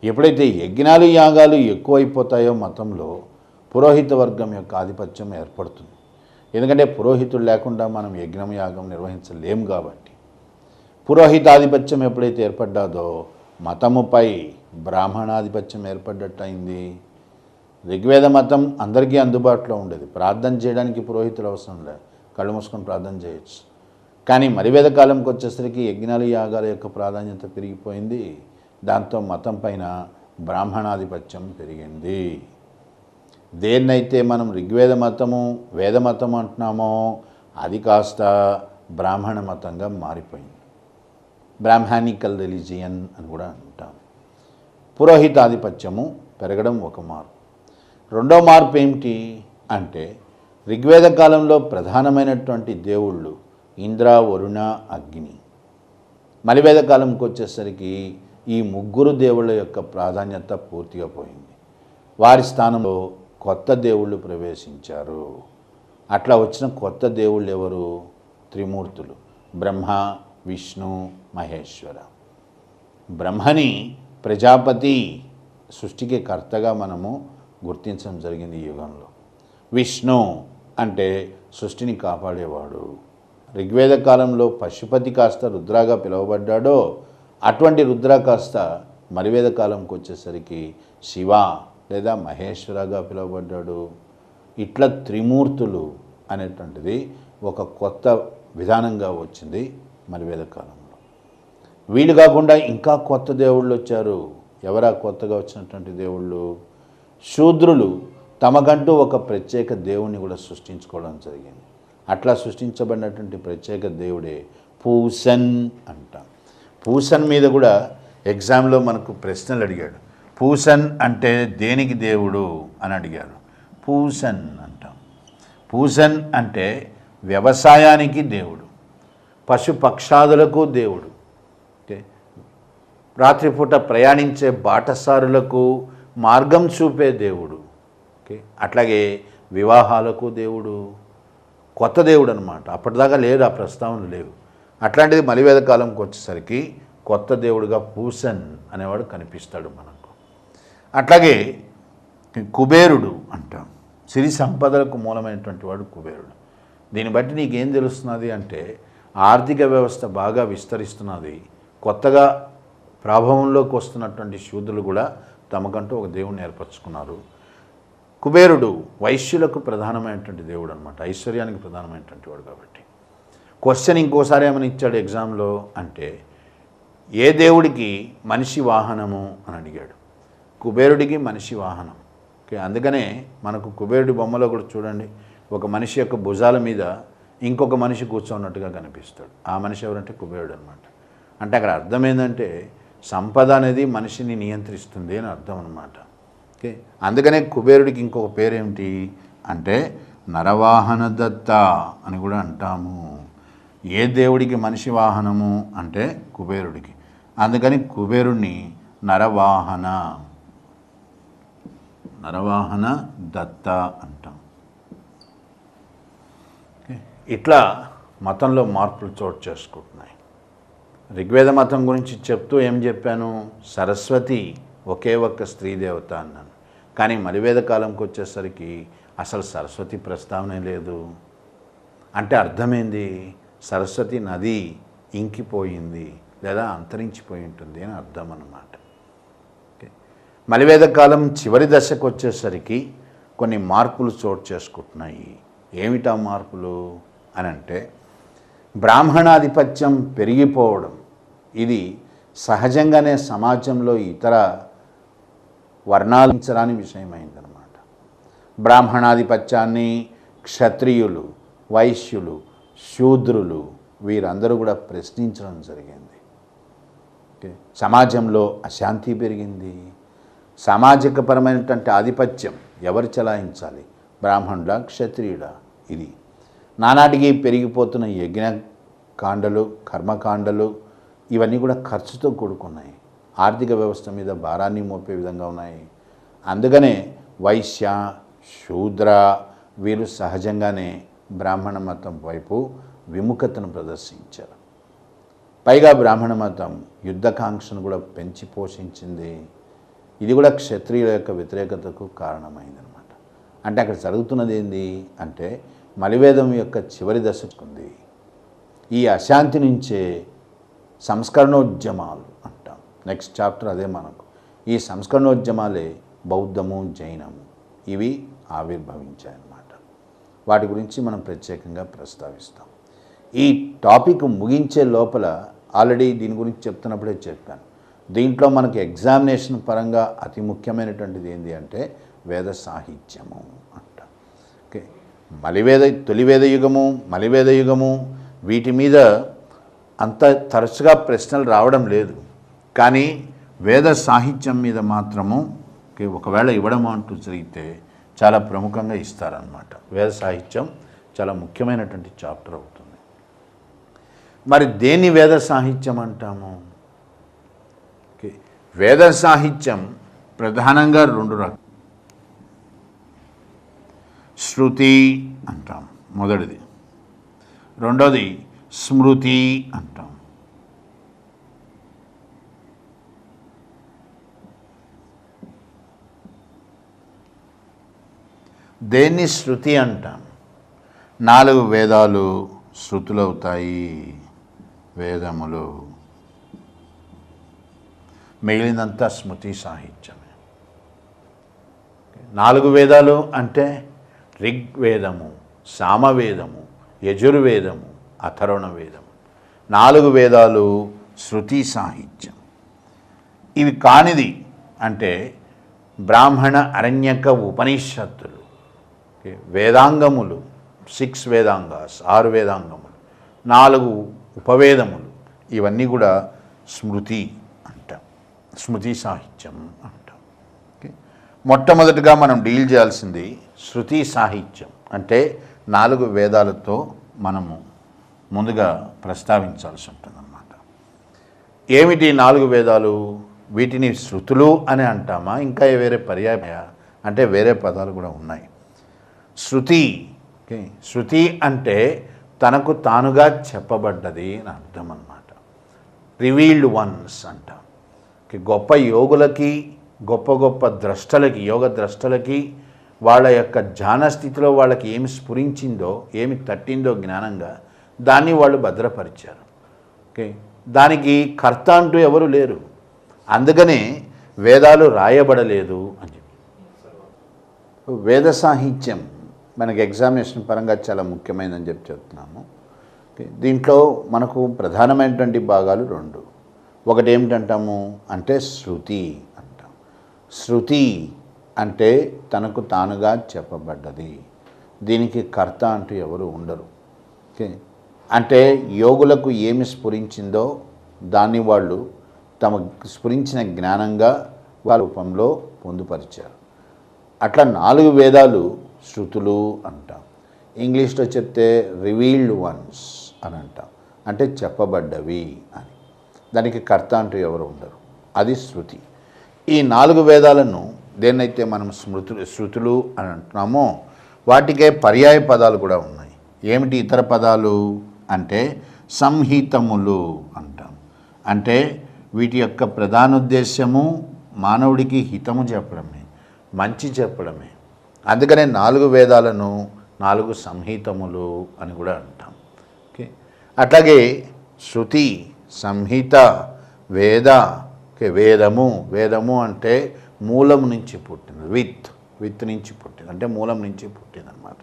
ఎప్పుడైతే యజ్ఞాలు, యాగాలు ఎక్కువైపోతాయో మతంలో పురోహిత వర్గం యొక్క ఆధిపత్యం ఏర్పడుతుంది. ఎందుకంటే పురోహితుడు లేకుండా మనం యజ్ఞం, యాగం నిర్వహించలేము కాబట్టి. పురోహితాధిపత్యం ఎప్పుడైతే ఏర్పడ్డాదో మతముపై బ్రాహ్మణాధిపత్యం ఏర్పడ్డట్టు అయింది. ఋగ్వేద మతం అందరికీ అందుబాటులో ఉండేది. ప్రార్థన చేయడానికి పురోహితులు అవసరం లేదు, కళ్ళు మూసుకొని ప్రార్థన చేయొచ్చు. కానీ మలివేద కాలంకి వచ్చేసరికి యజ్ఞాలు, యాగాల యొక్క ప్రాధాన్యత పెరిగిపోయింది. దాంతో మతం పైన బ్రాహ్మణాధిపత్యం పెరిగింది. దేన్నైతే మనం ఋగ్వేద మతము, వేద మతం అంటున్నామో అది కాస్త బ్రాహ్మణ మతంగా మారిపోయింది. బ్రాహ్మణికల్ రిలీజియన్ అని కూడా అంటాం. పురోహితాధిపత్యము పెరగడం ఒక మార్పు. రెండో మార్పు ఏమిటి అంటే ఋగ్వేద కాలంలో ప్రధానమైనటువంటి దేవుళ్ళు ఇంద్ర, వరుణ, అగ్ని. మలివేద కాలంకి వచ్చేసరికి ఈ ముగ్గురు దేవుళ్ళ యొక్క ప్రాధాన్యత పూర్తిగా పోయింది. వారి స్థానంలో కొత్త దేవుళ్ళు ప్రవేశించారు. అట్లా వచ్చిన కొత్త దేవుళ్ళు ఎవరు? త్రిమూర్తులు, బ్రహ్మ, విష్ణు, మహేశ్వర. బ్రహ్మని ప్రజాపతి, సృష్టికి కర్తగా మనము గుర్తించడం జరిగింది ఈ యుగంలో. విష్ణు అంటే సృష్టిని కాపాడేవాడు. ఋగ్వేద కాలంలో పశుపతి కాస్త రుద్రాగా పిలువబడ్డాడో అటువంటి రుద్ర కాస్త మలివేద కాలంకి వచ్చేసరికి శివ లేదా మహేశ్వరగా పిలువబడ్డాడు. ఇట్లా త్రిమూర్తులు అనేటువంటిది ఒక కొత్త విధానంగా వచ్చింది మలివేద కాలంలో. వీళ్ళు కాకుండా ఇంకా కొత్త దేవుళ్ళు వచ్చారు. ఎవరా కొత్తగా వచ్చినటువంటి దేవుళ్ళు? శూద్రులు తమకంటూ ఒక ప్రత్యేక దేవుణ్ణి కూడా సృష్టించుకోవడం జరిగింది. అట్లా సృష్టించబడినటువంటి ప్రత్యేక దేవుడే పూసన్ అంటాం. పూసన్ మీద కూడా ఎగ్జామ్లో మనకు ప్రశ్నలు అడిగాడు. పూసన్ అంటే దేనికి దేవుడు అని అడిగారు. పూసన్ అంటాం. పూసన్ అంటే వ్యవసాయానికి దేవుడు, పశుపక్షాదులకు దేవుడు, రాత్రిపూట ప్రయాణించే బాటసారులకు మార్గం చూపే దేవుడు. అట్లాగే వివాహాలకు దేవుడు, కొత్త దేవుడు అనమాట. అప్పటిదాకా లేడు, ఆ ప్రస్తావన లేవు. అట్లాంటిది మలివేద కాలంకి వచ్చేసరికి కొత్త దేవుడుగా పూసన్ అనేవాడు కనిపిస్తాడు మనకు. అట్లాగే కుబేరుడు అంటాం. సిరి సంపదలకు మూలమైనటువంటి వాడు కుబేరుడు. దీన్ని బట్టి నీకేం తెలుస్తున్నది అంటే ఆర్థిక వ్యవస్థ బాగా విస్తరిస్తున్నది. కొత్తగా ప్రాభవంలోకి వస్తున్నటువంటి శూద్రులు కూడా తమకంటూ ఒక దేవుణ్ణి ఏర్పరచుకున్నారు. కుబేరుడు వైశ్యులకు ప్రధానమైనటువంటి దేవుడు అనమాట, ఐశ్వర్యానికి ప్రధానమైనటువంటి వాడు. కాబట్టి క్వశ్చన్ ఇంకోసారి ఏమని ఇచ్చాడు ఎగ్జామ్లో అంటే ఏ దేవుడికి మనిషి వాహనము అని అడిగాడు. కుబేరుడికి మనిషి వాహనం. అందుకనే మనకు కుబేరుడి బొమ్మలో కూడా చూడండి, ఒక మనిషి యొక్క భుజాల మీద ఇంకొక మనిషి కూర్చున్నట్టుగా కనిపిస్తాడు. ఆ మనిషి ఎవరంటే కుబేరుడు అనమాట. అంటే అక్కడ అర్థం ఏంటంటే సంపద అనేది మనిషిని నియంత్రిస్తుంది అని అర్థం అనమాట. ఓకే, అందుకనే కుబేరుడికి ఇంకొక పేరేమిటి అంటే నరవాహన దత్త అని కూడా అంటాము. ఏ దేవుడికి మనిషి వాహనము అంటే కుబేరుడికి. అందుకని కుబేరుణ్ణి నరవాహన దత్త అంటాం. ఇట్లా మతంలో మార్పులు చోటు చేసుకుంటున్నాయి. ఋగ్వేద మతం గురించి చెప్తూ ఏం చెప్పాను, సరస్వతి ఒకే ఒక్క స్త్రీ దేవత అన్నాను. కానీ మలివేద కాలంకి వచ్చేసరికి అసలు సరస్వతి ప్రస్తావనే లేదు. అంటే అర్థమైంది, సరస్వతి నది ఇంకిపోయింది లేదా అంతరించిపోయి ఉంటుంది అని అర్థం అన్నమాట. మలివేద కాలం చివరి దశకు వచ్చేసరికి కొన్ని మార్పులు చోటు చేసుకుంటున్నాయి. ఏమిటా మార్పులు అని అంటే బ్రాహ్మణాధిపత్యం పెరిగిపోవడం. ఇది సహజంగానే సమాజంలో ఇతర వర్ణాలించరాని విషయమైందనమాట. బ్రాహ్మణాధిపత్యాన్ని క్షత్రియులు, వైశ్యులు, శూద్రులు వీరందరూ కూడా ప్రశ్నించడం జరిగింది. సమాజంలో అశాంతి పెరిగింది. సామాజికపరమైనటువంటి ఆధిపత్యం ఎవరు చెలాయించాలి, బ్రాహ్మణుడా క్షత్రియుడా? ఇది నానాటికి పెరిగిపోతున్న యజ్ఞకాండలు, కర్మకాండలు ఇవన్నీ కూడా ఖర్చుతో కూడుకున్నాయి. ఆర్థిక వ్యవస్థ మీద భారాన్ని మోపే విధంగా ఉన్నాయి. అందుకనే వైశ్య, శూద్ర వీరు సహజంగానే బ్రాహ్మణ మతం వైపు విముఖతను ప్రదర్శించారు. పైగా బ్రాహ్మణ మతం యుద్ధకాంక్షను కూడా పెంచి పోషించింది. ఇది కూడా క్షత్రియుల యొక్క వ్యతిరేకతకు కారణమైందనమాట. అంటే అక్కడ జరుగుతున్నది ఏంది అంటే మలివేదం యొక్క చివరి దశకుంది. ఈ అశాంతి నుంచే సంస్కరణోద్యమాలు అంటాం. నెక్స్ట్ చాప్టర్ అదే మనకు. ఈ సంస్కరణోద్యమాలే బౌద్ధము, జైనము ఇవి ఆవిర్భవించాయన్నమాట. వాటి గురించి మనం ప్రత్యేకంగా ప్రస్తావిస్తాం. ఈ టాపిక్ ముగించే లోపల ఆల్రెడీ దీని గురించి చెప్తున్నప్పుడే చెప్పాను. దీంట్లో మనకి ఎగ్జామినేషన్ పరంగా అతి ముఖ్యమైనటువంటిది ఏంటి అంటే వేద సాహిత్యము అంట. ఓకే, తొలివేద యుగము, మలివేద యుగము వీటి మీద అంత తరచుగా ప్రశ్నలు రావడం లేదు. కానీ వేద సాహిత్యం మీద మాత్రము ఒకవేళ ఇవ్వడం అంటూ జరిగితే చాలా ప్రముఖంగా ఇస్తారన్నమాట. వేద సాహిత్యం చాలా ముఖ్యమైనటువంటి చాప్టర్ అవుతుంది. మరి దేన్ని వేద సాహిత్యం అంటాము? వేద సాహిత్యం ప్రధానంగా రెండు రకాలు. శృతి అంటాం మొదటిది, రెండోది స్మృతి అంటాం. దేన్ని శృతి అంటాం? 4 వేదాలు శృతులవుతాయి, వేదములు. మిగిలినంతా స్మృతి సాహిత్యమే. 4 వేదాలు అంటే ఋగ్వేదము, సామవేదము, యజుర్వేదము, అథర్వణ వేదము. 4 వేదాలు శృతి సాహిత్యం. ఇవి కానిది అంటే బ్రాహ్మణ, అరణ్యక, ఉపనిషత్తులు, వేదాంగములు, 6 వేదాంగాస్, 6 వేదాంగములు, 4 ఉపవేదములు, ఇవన్నీ కూడా స్మృతి అంటాం, స్మృతి సాహిత్యం అంటాం. మొట్టమొదటిగా మనం డీల్ చేయాల్సింది శృతి సాహిత్యం. అంటే 4 వేదాలతో మనము ముందుగా ప్రస్తావించాల్సి ఉంటుందన్నమాట. ఏమిటి 4 వేదాలు? వీటిని శృతులు అని అంటామా, ఇంకా వేరే పర్యాయ అంటే వేరే పదాలు కూడా ఉన్నాయి. శృతి, శృతి అంటే తనకు తానుగా చెప్పబడ్డది అని అర్థం అన్నమాట. రివీల్డ్ వన్స్ అంటాం. గొప్ప యోగులకి, గొప్ప గొప్ప ద్రష్టలకి, యోగ ద్రష్టలకి వాళ్ళ యొక్క ధ్యాన స్థితిలో వాళ్ళకి ఏమి స్ఫురించిందో, ఏమి తట్టిందో జ్ఞానంగా దాన్ని వాళ్ళు భద్రపరిచారు. ఓకే, దానికి కర్త అంటూ ఎవరు లేరు. అందుకనే వేదాలు రాయబడలేదు అని చెప్పి. వేద సాహిత్యం మనకి ఎగ్జామినేషన్ పరంగా చాలా ముఖ్యమైనదని చెప్పి చెప్తున్నాము. దీంట్లో మనకు ప్రధానమైనటువంటి భాగాలు 2. ఒకటి ఏమిటంటాము అంటే శృతి అంటాం. శృతి అంటే తనకు తానుగా చెప్పబడ్డది. దీనికి కర్త అంటూ ఎవరు ఉండరు. ఓకే, అంటే యోగులకు ఏమి స్ఫురించిందో దాన్ని వాళ్ళు తమ స్ఫురించిన జ్ఞానంగా వాళ్ళ రూపంలో పొందుపరిచారు. అట్లా 4 వేదాలు శృతులు అంటాం. ఇంగ్లీష్లో చెప్తే రివీల్డ్ వన్స్ అని అంటాం, అంటే చెప్పబడ్డవి అని. దానికి కర్త అంటూ ఎవరు ఉండరు, అది శృతి. ఈ 4 వేదాలను దేన్నైతే మనం శృతులు అని అంటున్నామో వాటికే పర్యాయ పదాలు కూడా ఉన్నాయి. ఏమిటి ఇతర పదాలు అంటే సంహితములు అంటాం. అంటే వీటి యొక్క ప్రధానోద్దేశ్యము మానవుడికి హితము చెప్పడమే, మంచి చెప్పడమే. అందుకనే 4 వేదాలను 4 సంహితములు అని కూడా అంటాం. ఓకే, అట్లాగే శృతి, సంహిత, వేద. వేదము అంటే మూలం నుంచి పుట్టింది, విత్ నుంచి పుట్టింది, అంటే మూలం నుంచి పుట్టింది అనమాట.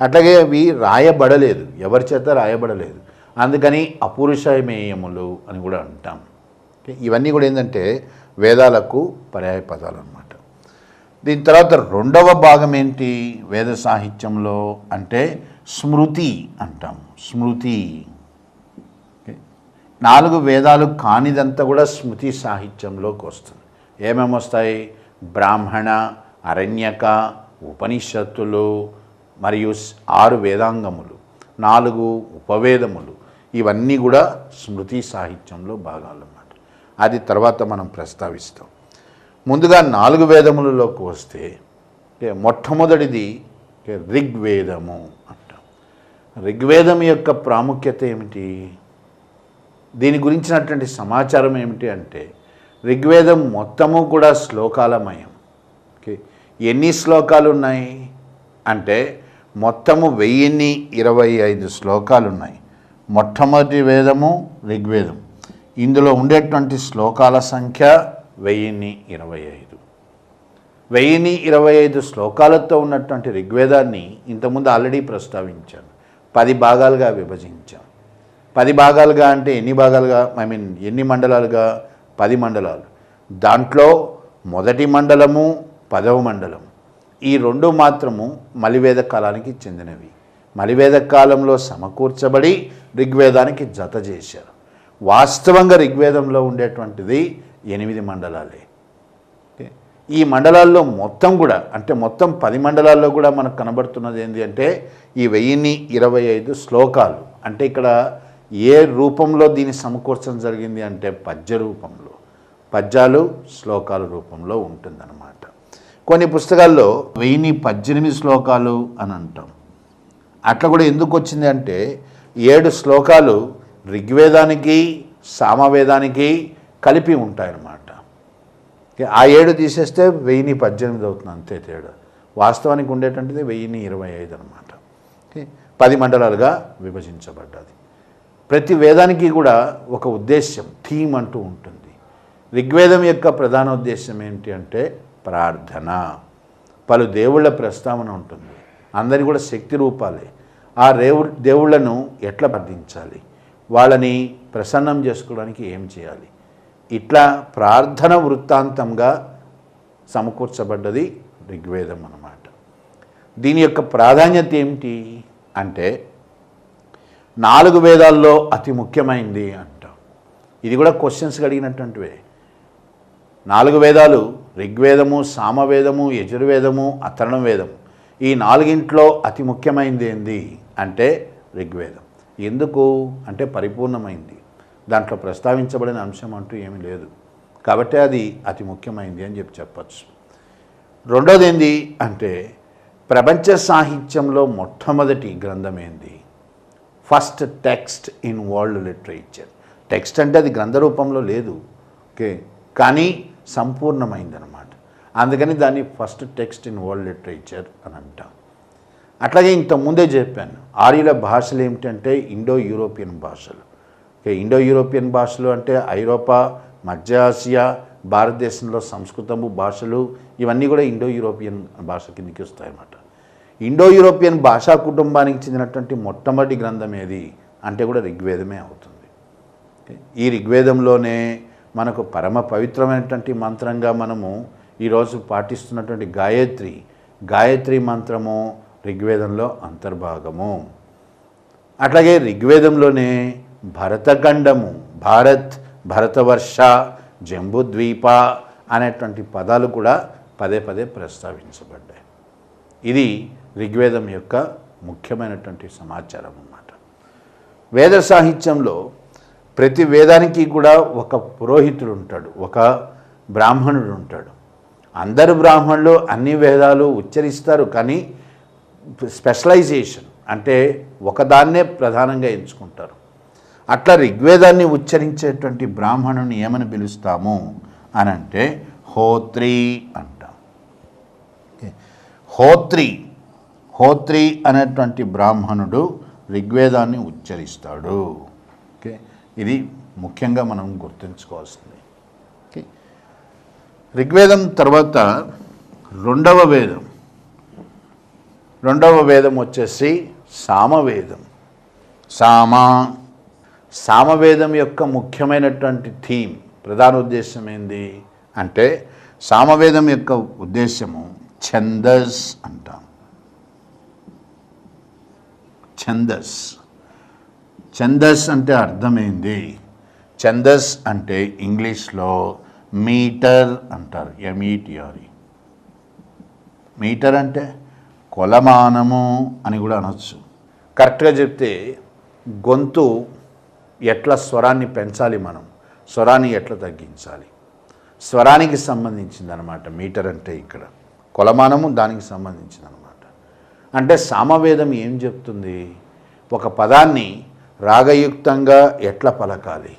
అట్లాగే అవి రాయబడలేదు, ఎవరి చేత రాయబడలేదు, అందుకని అపురుషమేయములు అని కూడా అంటాం. ఇవన్నీ కూడా ఏంటంటే వేదాలకు పర్యాయ పదాలు అన్నమాట. దీని తర్వాత రెండవ భాగం ఏంటి వేద సాహిత్యంలో అంటే స్మృతి అంటాం. స్మృతి 4 వేదాలు కానిదంతా కూడా స్మృతి సాహిత్యంలోకి వస్తుంది. ఏమేమి వస్తాయి? బ్రాహ్మణ, అరణ్యక, ఉపనిషత్తులు, మరియు 6 వేదాంగములు, 4 ఉపవేదములు, ఇవన్నీ కూడా స్మృతి సాహిత్యంలో భాగాలు అన్నమాట. అది తర్వాత మనం ప్రస్తావిస్తాం. ముందుగా 4 వేదములలోకి వస్తే మొట్టమొదటిది ఋగ్వేదము అంటాం. ఋగ్వేదం యొక్క ప్రాముఖ్యత ఏమిటి, దీని గురించినటువంటి సమాచారం ఏమిటి అంటే ఋగ్వేదం మొత్తము కూడా శ్లోకాలమయం. ఓకే, ఎన్ని శ్లోకాలు ఉన్నాయి అంటే మొత్తము 1025 శ్లోకాలు ఉన్నాయి. మొట్టమొదటి వేదము ఋగ్వేదం. ఇందులో ఉండేటువంటి శ్లోకాల సంఖ్య 1025. 1025 శ్లోకాలతో ఉన్నటువంటి ఋగ్వేదాన్ని ఇంతకుముందు ఆల్రెడీ ప్రస్తావించాను. 10 భాగాలుగా విభజించాం. 10 భాగాలుగా అంటే ఎన్ని భాగాలుగా, ఎన్ని మండలాలుగా? 10 మండలాలు. దాంట్లో మొదటి మండలము 10వ మండలం. ఈ 2 మాత్రము మలివేద కాలానికి చెందినవి. మలివేద కాలంలో సమకూర్చబడి ఋగ్వేదానికి జత చేశారు. వాస్తవంగా ఋగ్వేదంలో ఉండేటువంటిది 8 మండలాలే. ఈ మండలాల్లో మొత్తం కూడా అంటే మొత్తం 10 మండలాల్లో కూడా మనకు కనబడుతున్నది ఏంటి అంటే ఈ 1025 శ్లోకాలు. అంటే ఇక్కడ ఏ రూపంలో దీన్ని సమకూర్చడం జరిగింది అంటే పద్య రూపంలో, పద్యాలు శ్లోకాల రూపంలో ఉంటుందన్నమాట. కొన్ని పుస్తకాల్లో 1018 శ్లోకాలు అని అంటాం. అట్లా కూడా ఎందుకు వచ్చింది అంటే 7 శ్లోకాలు ఋగ్వేదానికి సామవేదానికి కలిపి ఉంటాయన్నమాట. ఆ 7 తీసేస్తే 1018 అవుతుంది, అంతే తేడా. వాస్తవానికి ఉండేటువంటిది 1025 అనమాట. 10 మండలాలుగా విభజించబడ్డది. ప్రతి వేదానికి కూడా ఒక ఉద్దేశ్యం, థీమ్ అంటూ ఉంటుంది. ఋగ్వేదం యొక్క ప్రధాన ఉద్దేశం ఏంటి అంటే ప్రార్థన. పలు దేవుళ్ళ ప్రస్తావన ఉంటుంది. అందరి కూడా శక్తి రూపాలే. ఆ దేవుళ్ళను ఎట్లా ప్రార్థించాలి, వాళ్ళని ప్రసన్నం చేసుకోవడానికి ఏం చేయాలి, ఇట్లా ప్రార్థన వృత్తాంతంగా సమకూర్చబడ్డది ఋగ్వేదం అన్నమాట. దీని యొక్క ప్రాధాన్యత ఏమిటి అంటే 4 వేదాల్లో అతి ముఖ్యమైనది అంటాం. ఇది కూడా క్వశ్చన్స్ అడిగినటువంటివే. 4 వేదాలు ఋగ్వేదము, సామవేదము, యజుర్వేదము, అథర్వణ వేదము. ఈ 4ంట్లో అతి ముఖ్యమైనది ఏంది అంటే ఋగ్వేదం. ఎందుకు అంటే పరిపూర్ణమైంది, దాంట్లో ప్రస్తావించబడిన అంశం అంటూ ఏమీ లేదు కాబట్టి అది అతి ముఖ్యమైనది అని చెప్పచ్చు. రెండోది ఏంది అంటే ప్రపంచ సాహిత్యంలో మొట్టమొదటి గ్రంథం ఏంది, first text in world literature. Text అంటే అది గ్రంథ రూపంలో లేదు, ఓకే, కానీ సంపూర్ణమైందనమాట. అందుకని దాన్ని first text in world literature అని అంటాం. అట్లాగే ఇంతకుముందే చెప్పాను, ఆర్యుల భాషలు ఏమిటంటే ఇండో యూరోపియన్ భాషలు. ఓకే, ఇండో యూరోపియన్ భాషలు అంటే ఐరోపా, మధ్య ఆసియా, భారతదేశంలో సంస్కృతము భాషలు, ఇవన్నీ కూడా ఇండో యూరోపియన్ భాష కిందకి వస్తాయన్నమాట. ఇండో యూరోపియన్ భాషా కుటుంబానికి చెందినటువంటి మొట్టమొదటి గ్రంథం ఏది అంటే కూడా ఋగ్వేదమే అవుతుంది. ఈ ఋగ్వేదంలోనే మనకు పరమ పవిత్రమైనటువంటి మంత్రంగా మనము ఈరోజు పాటిస్తున్నటువంటి గాయత్రి మంత్రము ఋగ్వేదంలో అంతర్భాగము. అట్లాగే ఋగ్వేదంలోనే భరతఖండము, భారత్, భరతవర్ష, జంబుద్వీప అనేటువంటి పదాలు కూడా పదే పదే ప్రస్తావించబడ్డాయి. ఇది ఋగ్వేదం యొక్క ముఖ్యమైనటువంటి సమాచారం అన్నమాట. వేద సాహిత్యంలో ప్రతి వేదానికి కూడా ఒక పురోహితుడు ఉంటాడు, ఒక బ్రాహ్మణుడు ఉంటాడు. అందరు బ్రాహ్మణులు అన్ని వేదాలు ఉచ్చరిస్తారు, కానీ స్పెషలైజేషన్ అంటే ఒకదాన్నే ప్రధానంగా ఎంచుకుంటారు. అట్లా ఋగ్వేదాన్ని ఉచ్చరించేటువంటి బ్రాహ్మణుని ఏమని పిలుస్తాము అని అంటే హోత్రి అంటాం. హోత్రి అనేటువంటి బ్రాహ్మణుడు ఋగ్వేదాన్ని ఉచ్చరిస్తాడు. ఓకే, ఇది ముఖ్యంగా మనం గుర్తుంచుకోవాల్సింది. ఓకే, ఋగ్వేదం తర్వాత రెండవ వేదం వచ్చేసి సామవేదం. సామవేదం యొక్క ముఖ్యమైనటువంటి థీమ్, ప్రధాన ఉద్దేశం ఏంది అంటే సామవేదం యొక్క ఉద్దేశము ఛందస్ అంటాం. ఛందస్ అంటే అర్థమైంది. ఛందస్ అంటే ఇంగ్లీష్లో మీటర్ అంటారు, ఎంఈటిఆర్ఈ. మీటర్ అంటే కొలమానము అని కూడా అనొచ్చు. కరెక్ట్గా చెప్తే గొంతు ఎట్లా స్వరాన్ని పెంచాలి, మనం స్వరాన్ని ఎట్లా తగ్గించాలి, స్వరానికి సంబంధించింది అనమాట మీటర్ అంటే. ఇక్కడ కొలమానము దానికి సంబంధించింది అనమాట. అంటే సామవేదం ఏం చెప్తుంది, ఒక పదాన్ని రాగయుక్తంగా ఎట్లా పలకాలి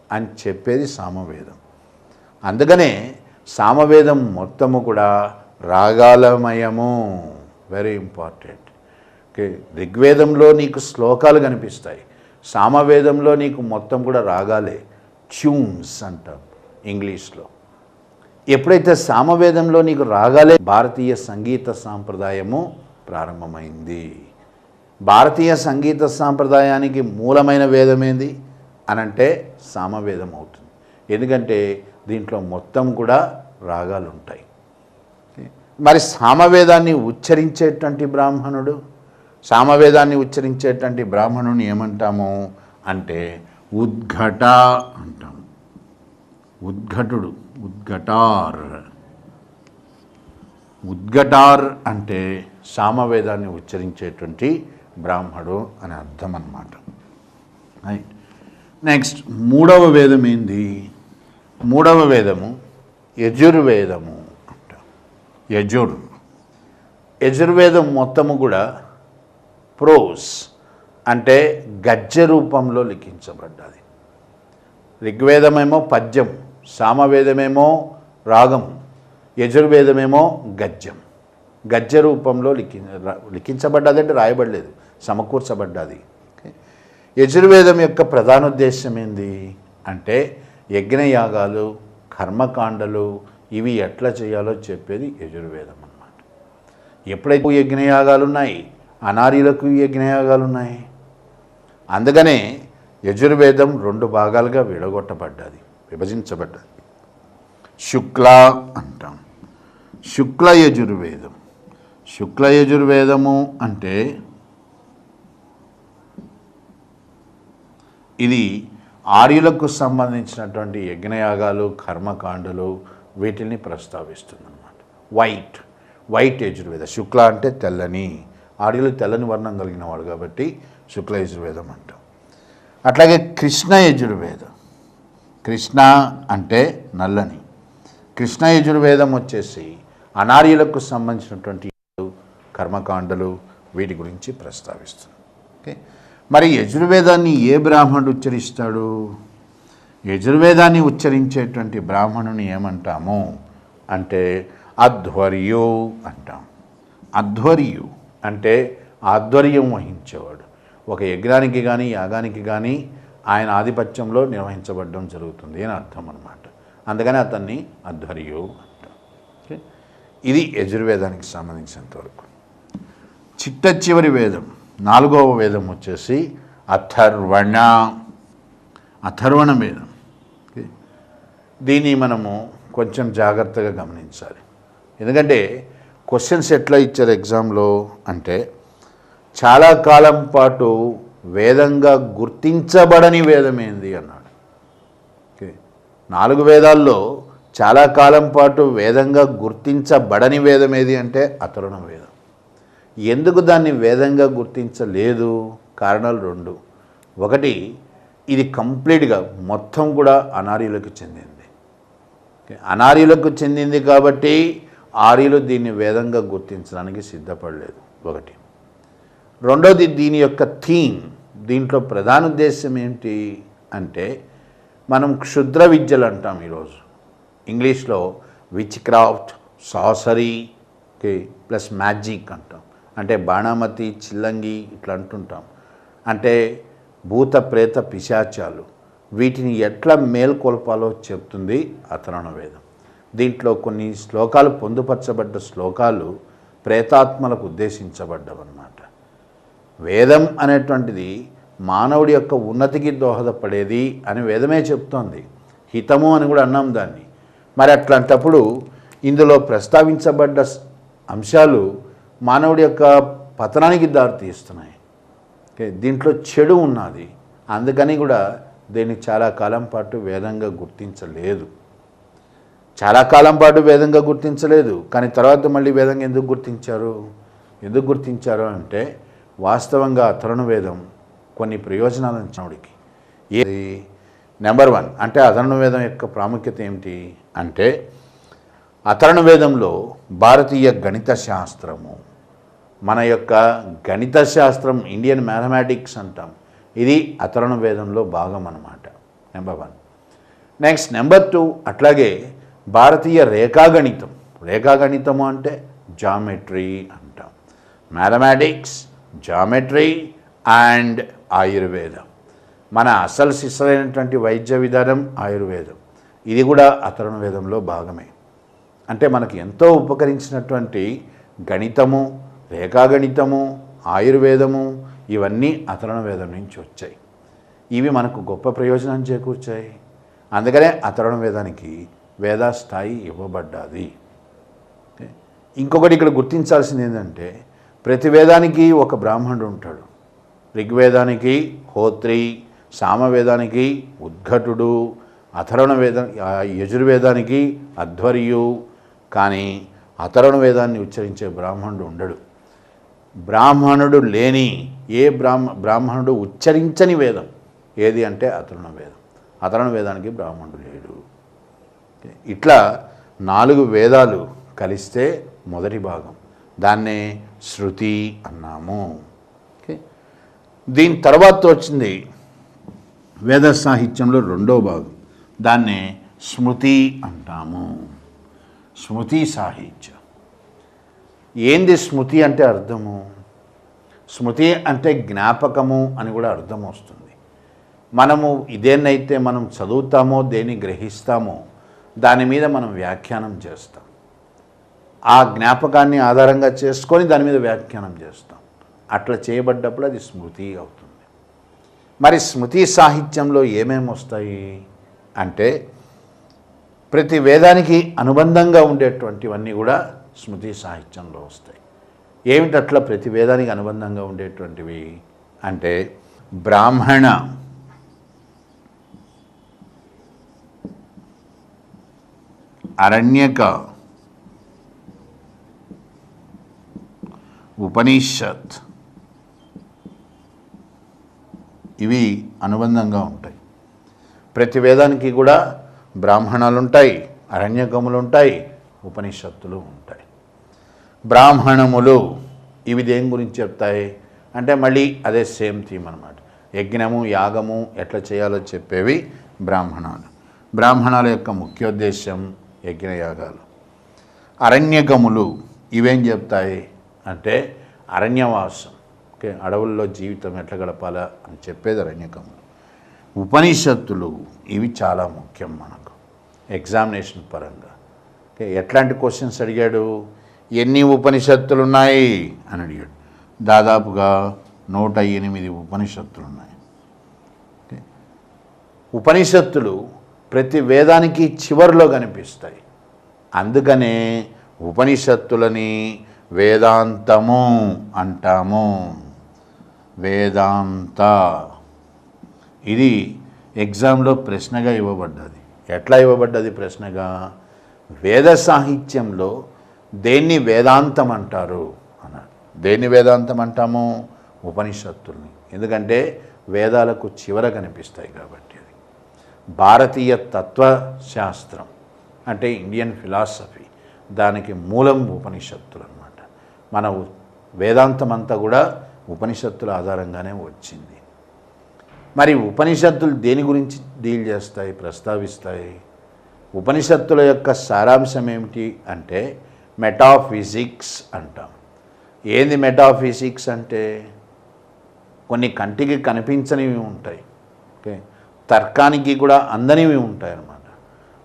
అని చెప్పేది సామవేదం. అందుకనే సామవేదం మొత్తము కూడా రాగాలమయము, వెరీ ఇంపార్టెంట్. ఓకే, ఋగ్వేదంలో నీకు శ్లోకాలు కనిపిస్తాయి, సామవేదంలో నీకు మొత్తం కూడా రాగాలే, ట్యూన్స్ అంటాం ఇంగ్లీష్లో. ఎప్పుడైతే సామవేదంలో నీకు రాగాలే, భారతీయ సంగీత సాంప్రదాయము ప్రారంభమైంది. భారతీయ సంగీత సాంప్రదాయానికి మూలమైన వేదం ఏంది అనంటే సామవేదం అవుతుంది. ఎందుకంటే దీంట్లో మొత్తం కూడా రాగాలు ఉంటాయి. మరి సామవేదాన్ని ఉచ్చరించేటువంటి బ్రాహ్మణుని ఏమంటాము అంటే ఉద్ఘట అంటాం. ఉద్ఘటార్ అంటే సామవేదాన్ని ఉచ్చరించేటువంటి బ్రాహ్మడు అని అర్థం అన్నమాట. రైట్. నెక్స్ట్ మూడవ వేదం ఏంది? మూడవ వేదము యజుర్వేదము అంటాం. యజుర్వేదం మొత్తము కూడా ప్రోస్ అంటే గద్య రూపంలో లిఖించబడ్డది. ఋగ్వేదమేమో పద్యం, సామవేదమేమో రాగం, యజుర్వేదమేమో గద్య రూపంలో లిఖించబడ్డది. అంటే రాయబడలేదు, సమకూర్చబడ్డది. యజుర్వేదం యొక్క ప్రధానోద్దేశం ఏంది అంటే యజ్ఞయాగాలు, కర్మకాండలు ఇవి ఎట్లా చేయాలో చెప్పేది యజుర్వేదం అన్నమాట. ఎప్పుడైతే యజ్ఞయాగాలు ఉన్నాయి, అనారీలకు యజ్ఞయాగాలు ఉన్నాయి. అందుకనే యజుర్వేదం 2 భాగాలుగా విభజించబడ్డది. శుక్ల అంటాం. శుక్ల యజుర్వేదము అంటే ఇది ఆర్యులకు సంబంధించినటువంటి యజ్ఞయాగాలు, కర్మకాండలు వీటిని ప్రస్తావిస్తుంది అన్నమాట. వైట్ యజుర్వేద. శుక్ల అంటే తెల్లని, ఆర్యులు తెల్లని వర్ణం కలిగిన వాడు కాబట్టి శుక్ల యజుర్వేదం అంటాం. అట్లాగే కృష్ణ అంటే నల్లని. కృష్ణ యజుర్వేదం వచ్చేసి అనార్యులకు సంబంధించినటువంటి కర్మకాండలు వీటి గురించి ప్రస్తావిస్తుంది. ఓకే, మరి యజుర్వేదాన్ని ఏ బ్రాహ్మణుడు ఉచ్చరిస్తాడు? యజుర్వేదాన్ని ఉచ్చరించేటువంటి బ్రాహ్మణుని ఏమంటాము అంటే అధ్వర్యు అంటాం. అధ్వర్యు అంటే ఆధ్వర్యం వహించేవాడు. ఒక యజ్ఞానికి కానీ యాగానికి కానీ ఆయన ఆధిపత్యంలో నిర్వహించబడడం జరుగుతుంది అని అర్థం అన్నమాట. అందుకని అతన్ని అధ్వర్యు అంటాం. ఓకే, ఇది యజుర్వేదానికి సంబంధించినంతవరకు. చిట్ట చివరి వేదం, 4వ వేదం వచ్చేసి అథర్వణ వేదం. ఓకే, దీన్ని మనము కొంచెం జాగ్రత్తగా గమనించాలి. ఎందుకంటే క్వశ్చన్స్ ఎట్లా ఇచ్చారు ఎగ్జామ్లో అంటే చాలా కాలం పాటు వేదంగా గుర్తించబడని వేదం ఏంది అన్నాడు. ఓకే, 4 వేదాల్లో చాలా కాలం పాటు వేదంగా గుర్తించబడని వేదం ఏది అంటే అథర్వణ వేదం. ఎందుకు దాన్ని వేదంగా గుర్తించలేదు? కారణాలు 2. ఒకటి, ఇది కంప్లీట్గా మొత్తం కూడా అనార్యులకు చెందింది. అనార్యులకు చెందింది కాబట్టి ఆర్యులు దీన్ని వేదంగా గుర్తించడానికి సిద్ధపడలేదు. ఒకటి. రెండోది, దీని యొక్క థీమ్, దీంట్లో ప్రధాన ఉద్దేశం ఏంటి అంటే మనం క్షుద్ర విద్యలు అంటాం ఈరోజు ఇంగ్లీష్లో, witchcraft, sorcery, okay, plus magic అంటాం. అంటే బాణామతి, చిల్లంగి ఇట్లా అంటుంటాం. అంటే భూత ప్రేత పిశాచాలు, వీటిని ఎట్లా మేల్కొల్పాలో చెప్తుంది అథర్వణ వేదం. దీంట్లో కొన్ని శ్లోకాలు, పొందుపరచబడ్డ శ్లోకాలు ప్రేతాత్మలకు ఉద్దేశించబడ్డవన్నమాట. వేదం అనేటువంటిది మానవుడి యొక్క ఉన్నతికి దోహదపడేది అని వేదమే చెప్తోంది. హితము అని కూడా అన్నాం దాన్ని. మరి అట్లాంటప్పుడు ఇందులో ప్రస్తావించబడ్డ అంశాలు మానవుడి యొక్క పతనానికి దారితీస్తున్నాయి. ఓకే, దీంట్లో చెడు ఉన్నది. అందుకని కూడా దీన్ని చాలా కాలం పాటు వేదంగా గుర్తించలేదు. చాలా కాలం పాటు వేదంగా గుర్తించలేదు. కానీ తర్వాత మళ్ళీ వేదంగా ఎందుకు గుర్తించారు అంటే వాస్తవంగా అథర్వణ వేదం కొన్ని ప్రయోజనాలు ఇచ్చినోడికి. ఏది? నెంబర్ 1 అంటే అథర్వణ వేదం యొక్క ప్రాముఖ్యత ఏమిటి అంటే అథర్వణ వేదంలో భారతీయ గణిత శాస్త్రము, మన యొక్క గణిత శాస్త్రం, ఇండియన్ మ్యాథమెటిక్స్ అంటాం, ఇది అథర్వణ వేదంలో భాగం అన్నమాట. నెంబర్ 1. నెక్స్ట్ నెంబర్ 2, అట్లాగే భారతీయ రేఖాగణితము అంటే జామెట్రీ అంటాం. మ్యాథమెటిక్స్, జామెట్రీ అండ్ ఆయుర్వేదం, మన అసలు సిసలైనటువంటి వైద్య విధానం ఆయుర్వేదం, ఇది కూడా అథర్వణ వేదంలో భాగమే. అంటే మనకు ఎంతో ఉపకరించినటువంటి గణితము, రేఖాగణితము, ఆయుర్వేదము, ఇవన్నీ అథర్వణ వేదం నుంచి వచ్చాయి. ఇవి మనకు గొప్ప ప్రయోజనాన్ని చేకూర్చాయి. అందుకనే అథర్వణ వేదానికి వేద స్థాయి ఇవ్వబడ్డది. ఇంకొకటి ఇక్కడ గుర్తించాల్సింది ఏంటంటే ప్రతి వేదానికి ఒక బ్రాహ్మణుడు ఉంటాడు. ఋగ్వేదానికి హోత్రి, సామవేదానికి ఉద్ఘటుడు, యజుర్వేదానికి అధ్వర్యు. కానీ అథర్వణ వేదాన్ని ఉచ్చరించే బ్రాహ్మణుడు ఉండడు. బ్రాహ్మణుడు లేని బ్రాహ్మణుడు ఉచ్చరించని వేదం ఏది అంటే అథర్వణ వేదం. అథర్వణ వేదానికి బ్రాహ్మణుడు లేడు. ఇట్లా 4 వేదాలు కలిస్తే మొదటి భాగం, దాన్నే శృతి అన్నాము. ఓకే, దీని తర్వాత వచ్చింది వేద సాహిత్యంలో 2వ భాగం, దాన్నే స్మృతి అంటాము. స్మృతి సాహిత్యం ఏంది? స్మృతి అంటే అర్థము, స్మృతి అంటే జ్ఞాపకము అని కూడా అర్థం వస్తుంది. మనము ఇదేనైతే మనం చదువుతామో, దేన్ని గ్రహిస్తామో దాని మీద మనం వ్యాఖ్యానం చేస్తాం. ఆ జ్ఞాపకాన్ని ఆధారంగా చేసుకొని దాని మీద వ్యాఖ్యానం చేస్తాం. అట్లా చేయబడ్డప్పుడు అది స్మృతి అవుతుంది. మరి స్మృతి సాహిత్యంలో ఏమేమి వస్తాయి అంటే ప్రతి వేదానికి అనుబంధంగా ఉండేటువంటివన్నీ కూడా స్మృతి సాహిత్యంలో వస్తాయి. ఏమిటి అట్లా ప్రతి వేదానికి అనుబంధంగా ఉండేటువంటివి అంటే బ్రాహ్మణ, అరణ్యక, ఉపనిషత్, ఇవి అనుబంధంగా ఉంటాయి. ప్రతి వేదానికి కూడా బ్రాహ్మణాలు ఉంటాయి, అరణ్యకములు ఉంటాయి, ఉపనిషత్తులు ఉంటాయి. బ్రాహ్మణములు ఇవి దేని గురించి చెప్తాయి అంటే మళ్ళీ అదే సేమ్ థీమ్ అన్నమాట. యజ్ఞము, యాగము ఎట్లా చేయాలో చెప్పేవి బ్రాహ్మణాలు. బ్రాహ్మణాల యొక్క ముఖ్యోద్దేశం యజ్ఞయాగాలు. అరణ్యకములు ఇవేం చెప్తాయి అంటే అరణ్యవాసం, ఓకే, అడవుల్లో జీవితం ఎట్లా గడపాలా అని చెప్పేది అరణ్యకములు. ఉపనిషత్తులు ఇవి చాలా ముఖ్యం మనకు ఎగ్జామినేషన్ పరంగా. ఓకే, ఎట్లాంటి క్వశ్చన్స్ అడిగాడు? ఎన్ని ఉపనిషత్తులు ఉన్నాయి అని అడిగాడు. దాదాపుగా 108 ఉపనిషత్తులు ఉన్నాయి. ఓకే, ఉపనిషత్తులు ప్రతి వేదానికి చివరిలో కనిపిస్తాయి. అందుకనే ఉపనిషత్తులని వేదాంతము అంటాము. వేదాంత. ఇది ఎగ్జామ్లో ప్రశ్నగా ఇవ్వబడ్డది. ఎట్లా ఇవ్వబడ్డది ప్రశ్నగా? వేద సాహిత్యంలో దేన్ని వేదాంతం అంటారు అన్నాడు. దేన్ని వేదాంతం అంటాము? ఉపనిషత్తుల్ని. ఎందుకంటే వేదాలకు చివర కనిపిస్తాయి కాబట్టి. అది భారతీయ తత్వశాస్త్రం అంటే ఇండియన్ ఫిలాసఫీ, దానికి మూలం ఉపనిషత్తులు అన్నమాట. మన వేదాంతం అంతా కూడా ఉపనిషత్తుల ఆధారంగానే వచ్చింది. మరి ఉపనిషత్తులు దేని గురించి డీల్ చేస్తాయి, ప్రస్తావిస్తాయి? ఉపనిషత్తుల యొక్క సారాంశం ఏమిటి అంటే మెటాఫిజిక్స్ అంటాం. ఏంది మెటాఫిజిక్స్ అంటే? కొన్ని కంటికి కనిపించనివి ఉంటాయి, ఓకే, తర్కానికి కూడా అందనివి ఉంటాయి అన్నమాట.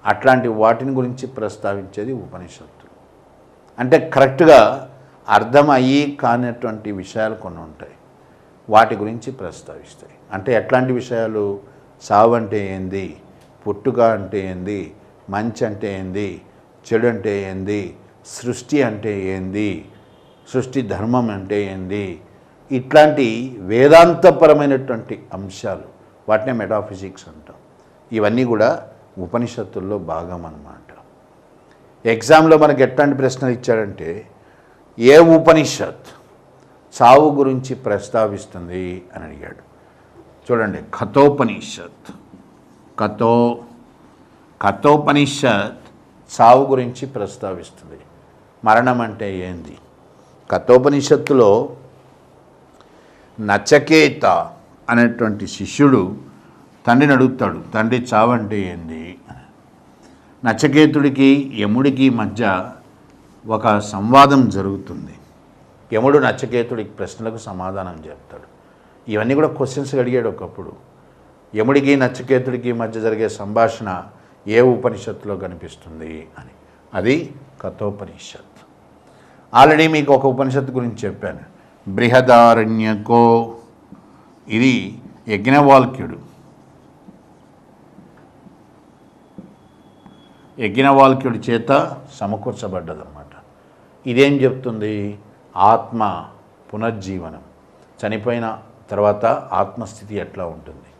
అట్లాంటి వాటిని గురించి ప్రస్తావించేది ఉపనిషత్తులు. అంటే కరెక్ట్గా అర్థం అయ్యి కానటువంటి విషయాలు కొన్ని ఉంటాయి, వాటి గురించి ప్రస్తావిస్తాయి. అంటే ఎట్లాంటి విషయాలు? సావు అంటే ఏంది, పుట్టుక అంటే ఏంది, మంచి అంటే ఏంది, చెడు అంటే ఏంది, సృష్టి అంటే ఏంది, సృష్టి ధర్మం అంటే ఏంది, ఇట్లాంటి వేదాంతపరమైనటువంటి అంశాలు, వాటినే మెటాఫిజిక్స్ అంటాం. ఇవన్నీ కూడా ఉపనిషత్తుల్లో భాగం అన్నమాట. ఎగ్జామ్లో మనకి ఎట్లాంటి ప్రశ్నలు ఇచ్చాడంటే, ఏ ఉపనిషత్ చావు గురించి ప్రస్తావిస్తుంది అని అడిగాడు. చూడండి, కఠోపనిషత్. కఠోపనిషత్ చావు గురించి ప్రస్తావిస్తుంది. మరణం అంటే ఏంది? కఠోపనిషత్తులో నచకేత అనేటువంటి శిష్యుడు తండ్రిని అడుగుతాడు, తండ్రి చావు అంటే ఏంది? నచకేతుడికి యముడికి మధ్య ఒక సంవాదం జరుగుతుంది. యముడు నచకేతుడికి ప్రశ్నలకు సమాధానం చెప్తాడు. ఇవన్నీ కూడా క్వశ్చన్స్ అడిగాడు ఒకప్పుడు. యముడికి నచకేతుడికి మధ్య జరిగే సంభాషణ ఏ ఉపనిషత్తులో కనిపిస్తుంది అని. అది కఠోపనిషత్. ఆల్రెడీ మీకు ఒక ఉపనిషత్తు గురించి చెప్పాను, బృహదారణ్యకో. ఇది యజ్ఞవాల్క్యుడు చేత సమకూర్చబడ్డదన్నమాట. ఇదేం చెప్తుంది? ఆత్మ పునర్జీవనం, చనిపోయిన తర్వాత ఆత్మస్థితి ఎట్లా ఉంటుంది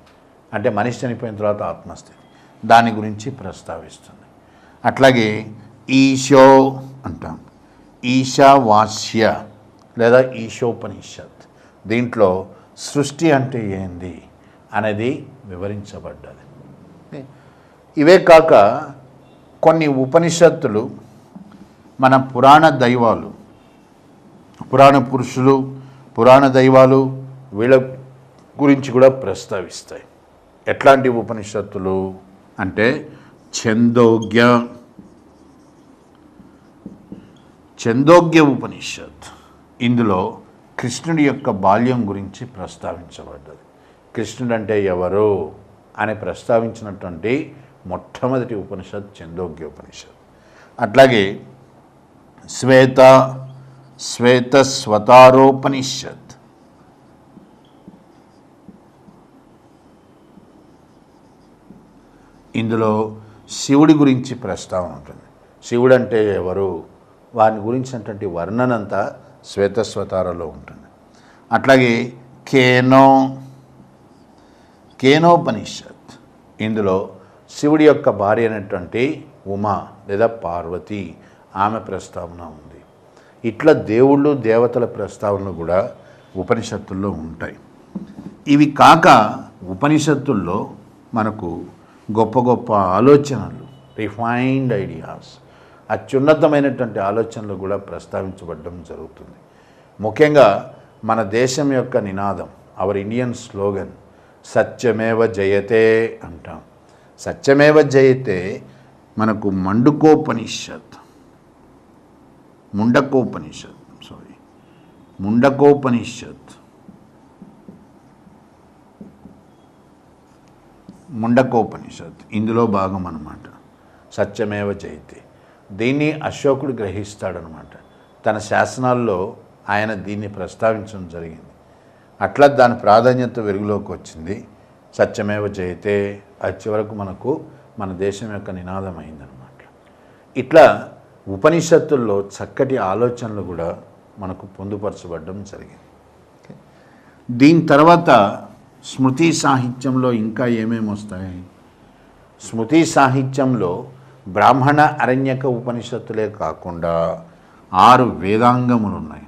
అంటే, మనిషి చనిపోయిన తర్వాత ఆత్మస్థితి, దాని గురించి ప్రస్తావిస్తుంది. అట్లాగే ఈశో అంటాం, ఈశావాస్య లేదా ఈశోపనిషత్. దీంట్లో సృష్టి అంటే ఏంది అనేది వివరించబడ్డది. ఇవే కాక కొన్ని ఉపనిషత్తులు మన పురాణ దైవాలు, పురాణ పురుషులు, పురాణ దైవాలు, వీళ్ళ గురించి కూడా ప్రస్తావిస్తాయి. ఎట్లాంటి ఉపనిషత్తులు అంటే ఛందోగ్య ఉపనిషత్. ఇందులో కృష్ణుడి యొక్క బాల్యం గురించి ప్రస్తావించబడ్డది. కృష్ణుడు అంటే ఎవరు అని ప్రస్తావించినటువంటి మొట్టమొదటి ఉపనిషత్ ఛందోగ్య ఉపనిషత్. అట్లాగే శ్వేతస్వతారోపనిషత్. ఇందులో శివుడి గురించి ప్రస్తావన ఉంటుంది. శివుడు అంటే ఎవరు, వారి గురించినటువంటి వర్ణనంతా శ్వేతస్వతారలో ఉంటుంది. అట్లాగే కేనోపనిషత్. ఇందులో శివుడి యొక్క భార్య అయినటువంటి ఉమా లేదా పార్వతి, ఆమె ప్రస్తావన ఉంది. ఇట్లా దేవుళ్ళు దేవతల ప్రస్తావనలు కూడా ఉపనిషత్తుల్లో ఉంటాయి. ఇవి కాక ఉపనిషత్తుల్లో మనకు గొప్ప గొప్ప ఆలోచనలు, రిఫైన్డ్ ఐడియాస్, అత్యున్నతమైనటువంటి ఆలోచనలు కూడా ప్రస్తావించబడడం జరుగుతుంది. ముఖ్యంగా మన దేశం యొక్క నినాదం, అవర్ ఇండియన్ స్లోగన్ సత్యమేవ జయతే అంటాం. సత్యమేవ జయతే మనకు ముండకోపనిషత్ ఇందులో భాగం అన్నమాట. సత్యమేవ జయతే. దీన్ని అశోకుడు గ్రహిస్తాడనమాట. తన శాసనాల్లో ఆయన దీన్ని ప్రస్తావించడం జరిగింది. అట్లా దాని ప్రాధాన్యత వెలుగులోకి వచ్చింది. సత్యమేవ జయతే అది చివరకు మనకు మన దేశం యొక్క నినాదం అయిందనమాట. ఇట్లా ఉపనిషత్తుల్లో చక్కటి ఆలోచనలు కూడా మనకు పొందుపరచబడడం జరిగింది. దీని తర్వాత స్మృతి సాహిత్యంలో ఇంకా ఏమేమి వస్తాయి? స్మృతి సాహిత్యంలో బ్రాహ్మణ అరణ్యక ఉపనిషత్తులే కాకుండా 6 వేదాంగములు ఉన్నాయి.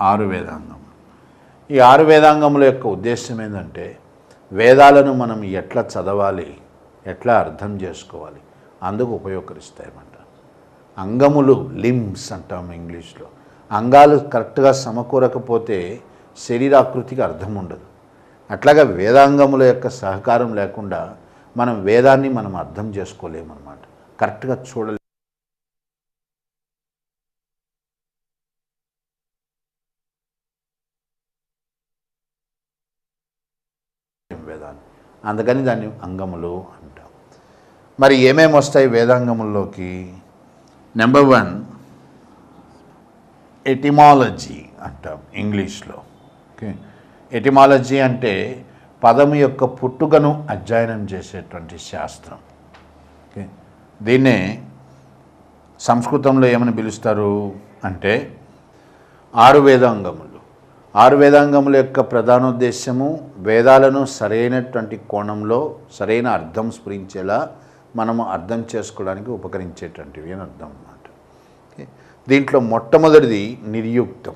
6 వేదాంగములు. ఈ 6 వేదాంగముల యొక్క ఉద్దేశం ఏంటంటే వేదాలను మనం ఎట్లా చదవాలి, ఎట్లా అర్థం చేసుకోవాలి, అందుకు ఉపయోగకరిస్తాయన్నమాట. అంగములు లిమ్స్ అంటాం ఇంగ్లీష్లో. అంగాలు కరెక్ట్గా సమకూరకపోతే శరీరాకృతికి అర్థం ఉండదు. అట్లాగా వేదాంగముల యొక్క సహకారం లేకుండా మనం వేదాన్ని మనం అర్థం చేసుకోలేమన్నమాట, కరెక్ట్గా చూడలేము. వేదాన్ని అందుకని దాన్ని అంగములు అంటాం. మరి ఏమేమి వస్తాయి వేదాంగముల్లోకి? నెంబర్ 1 ఎటిమాలజీ అంటాం ఇంగ్లీష్లో. ఓకే, ఎటిమాలజీ అంటే పదము యొక్క పుట్టుకను అధ్యయనం చేసేటువంటి శాస్త్రం. ఓకే, దీన్నే సంస్కృతంలో ఏమని పిలుస్తారు అంటే 6 వేదాంగములు. 6 వేదాంగముల యొక్క ప్రధానోద్దేశము వేదాలను సరైనటువంటి కోణంలో సరైన అర్థం స్ఫురించేలా మనము అర్థం చేసుకోవడానికి ఉపకరించేటువంటివి అని అర్థం అన్నమాట. దీంట్లో మొట్టమొదటిది నిర్యుక్తం.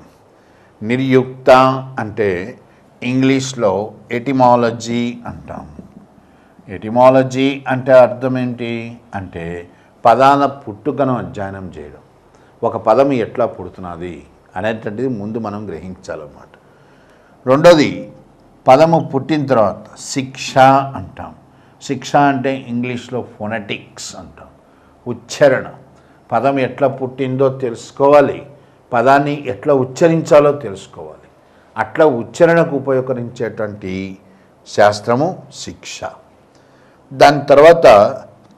నిర్యుక్త అంటే ఇంగ్లీష్లో ఎటిమాలజీ అంటాం. ఎటిమాలజీ అంటే అర్థం ఏంటి అంటే పదాల పుట్టుకను అధ్యయనం చేయడం. ఒక పదం ఎట్లా పుడుతున్నది అనేటువంటిది ముందు మనం గ్రహించాలన్నమాట. రెండోది పదము పుట్టిన తర్వాత శిక్ష అంటాం. శిక్ష అంటే ఇంగ్లీష్లో ఫొనెటిక్స్ అంటాం, ఉచ్చారణ. పదం ఎట్లా పుట్టిందో తెలుసుకోవాలి, పదాన్ని ఎట్లా ఉచ్చరించాలో తెలుసుకోవాలి. అట్లా ఉచ్చారణకు ఉపయోగించేటువంటి శాస్త్రము శిక్ష. దాని తర్వాత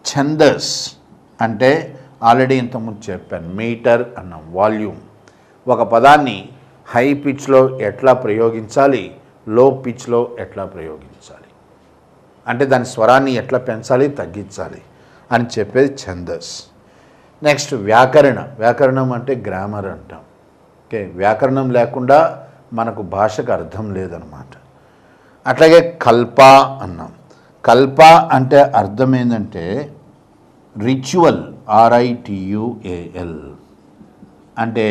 ఛందస్ అంటే ఆల్రెడీ ఇంతకుముందు చెప్పాను, మీటర్ అన్నాం, వాల్యూమ్. ఒక పదాన్ని హై పిచ్లో ఎట్లా ప్రయోగించాలి, లో పిచ్లో ఎట్లా ప్రయోగించాలి, అంటే దాని స్వరాన్ని ఎట్లా పెంచాలి తగ్గించాలి అని చెప్పేది ఛందస్. నెక్స్ట్ వ్యాకరణ. వ్యాకరణం అంటే గ్రామర్ అంటాం. ఓకే, వ్యాకరణం లేకుండా మనకు భాషకు అర్థం లేదనమాట. అట్లాగే కల్ప అన్నాం. కల్ప అంటే అర్థం ఏంటంటే రిచువల్, RITUAL అంటే